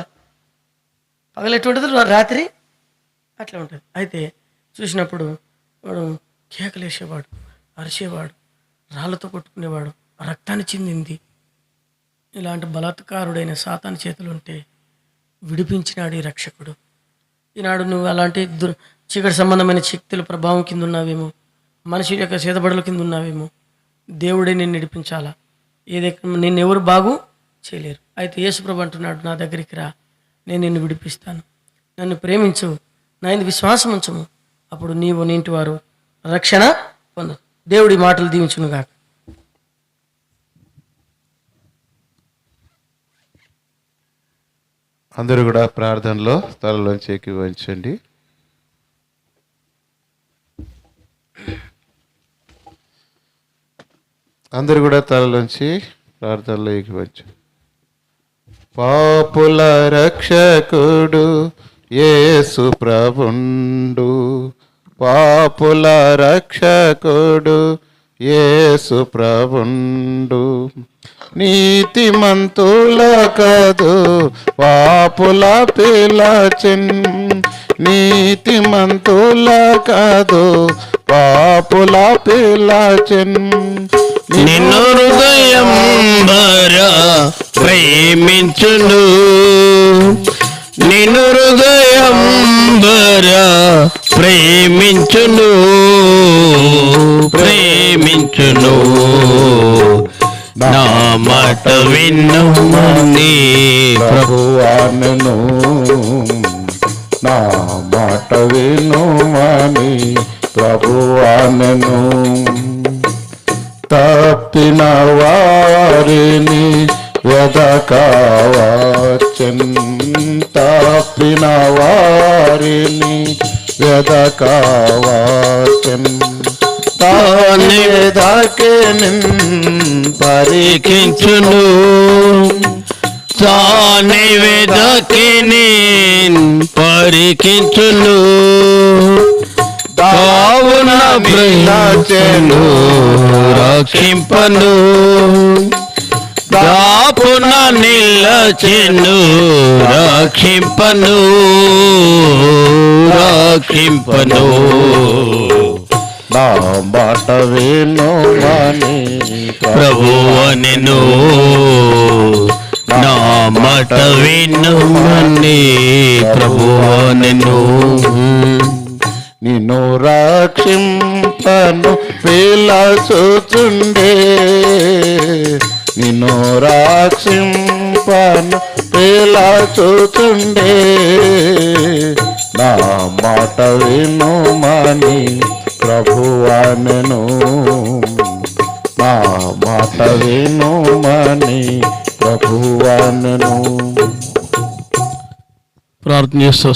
B: పగలు ఎట్టు ఉంటుంది, రాత్రి అట్లా ఉంటుంది. అయితే చూసినప్పుడు వాడు కేకలేసేవాడు, అరిసేవాడు, రాళ్ళతో కొట్టుకునేవాడు, రక్తాన్ని చిందింది. ఇలాంటి బలాత్కారుడైన సాతాను చేతులు ఉంటే విడిపించినాడు ఈ రక్షకుడు. ఈనాడు నువ్వు అలాంటి చీకటి సంబంధమైన శక్తుల ప్రభావం కింద ఉన్నావేమో, మనిషి యొక్క చేతబడుల కింద ఉన్నావేమో. దేవుడే నిన్ను నడిపించాలా. నిన్ను ఎవరు బాగు చేయలేరు. అయితే యేసుప్రభు అంటున్నాడు, నా దగ్గరికి రా, నేను నిన్ను విడిపిస్తాను. నన్ను ప్రేమించు, నా యందు విశ్వాసం ఉంచము, అప్పుడు నీవు నీ ఇంటి వారు రక్షణ పొందు. దేవుడి మాటలు దీవించునుగాక.
A: అందరూ కూడా ప్రార్థనలో స్థలంలోంచి ఏకీభవించండి. అందరూ కూడా తలలోంచి ప్రార్థనలో ఏకీభవించండి. పాపుల రక్షకుడు యేసు ప్రభుండు, పాపుల రక్షకుడు యేసు ప్రభుండు. నీతిమంతుల కదు పాపుల పిలచెన్, నీతిమంతుల కదు పాపుల పిలచెన్.
C: నిన్ను హృదయం భరా ప్రేమించును, నిన్ను హృదయం భరా ప్రేమించును, ప్రేమించును. నా మాట వినుమని
A: ప్రభువానను, నా మాట వినుమని ప్రభువానను. తప్పిన వారిని వెదకవచ్చెన్, తప్పిన వారిని వెదకవచ్చెన్.
C: తానే దాకే పరికించును, తానే వెదకి పరికించును. కావున బ్రహ్మచెను రక్షింపను, దాపున నిలచెను రక్షింపను, రక్షింపను.
A: నా మాట వినుమని
C: ప్రభువనెను, నా మాట వినుమని ప్రభువనెను.
A: నిన్ను రక్షింపను పిలచుచుండే, నిన్ను రక్షింపను పిలచుచుండే. నా మాట వినుమని ప్రభువనెను, నా మాట వినుమని ప్రభువనెను.
C: ప్రార్థన చేస్తూ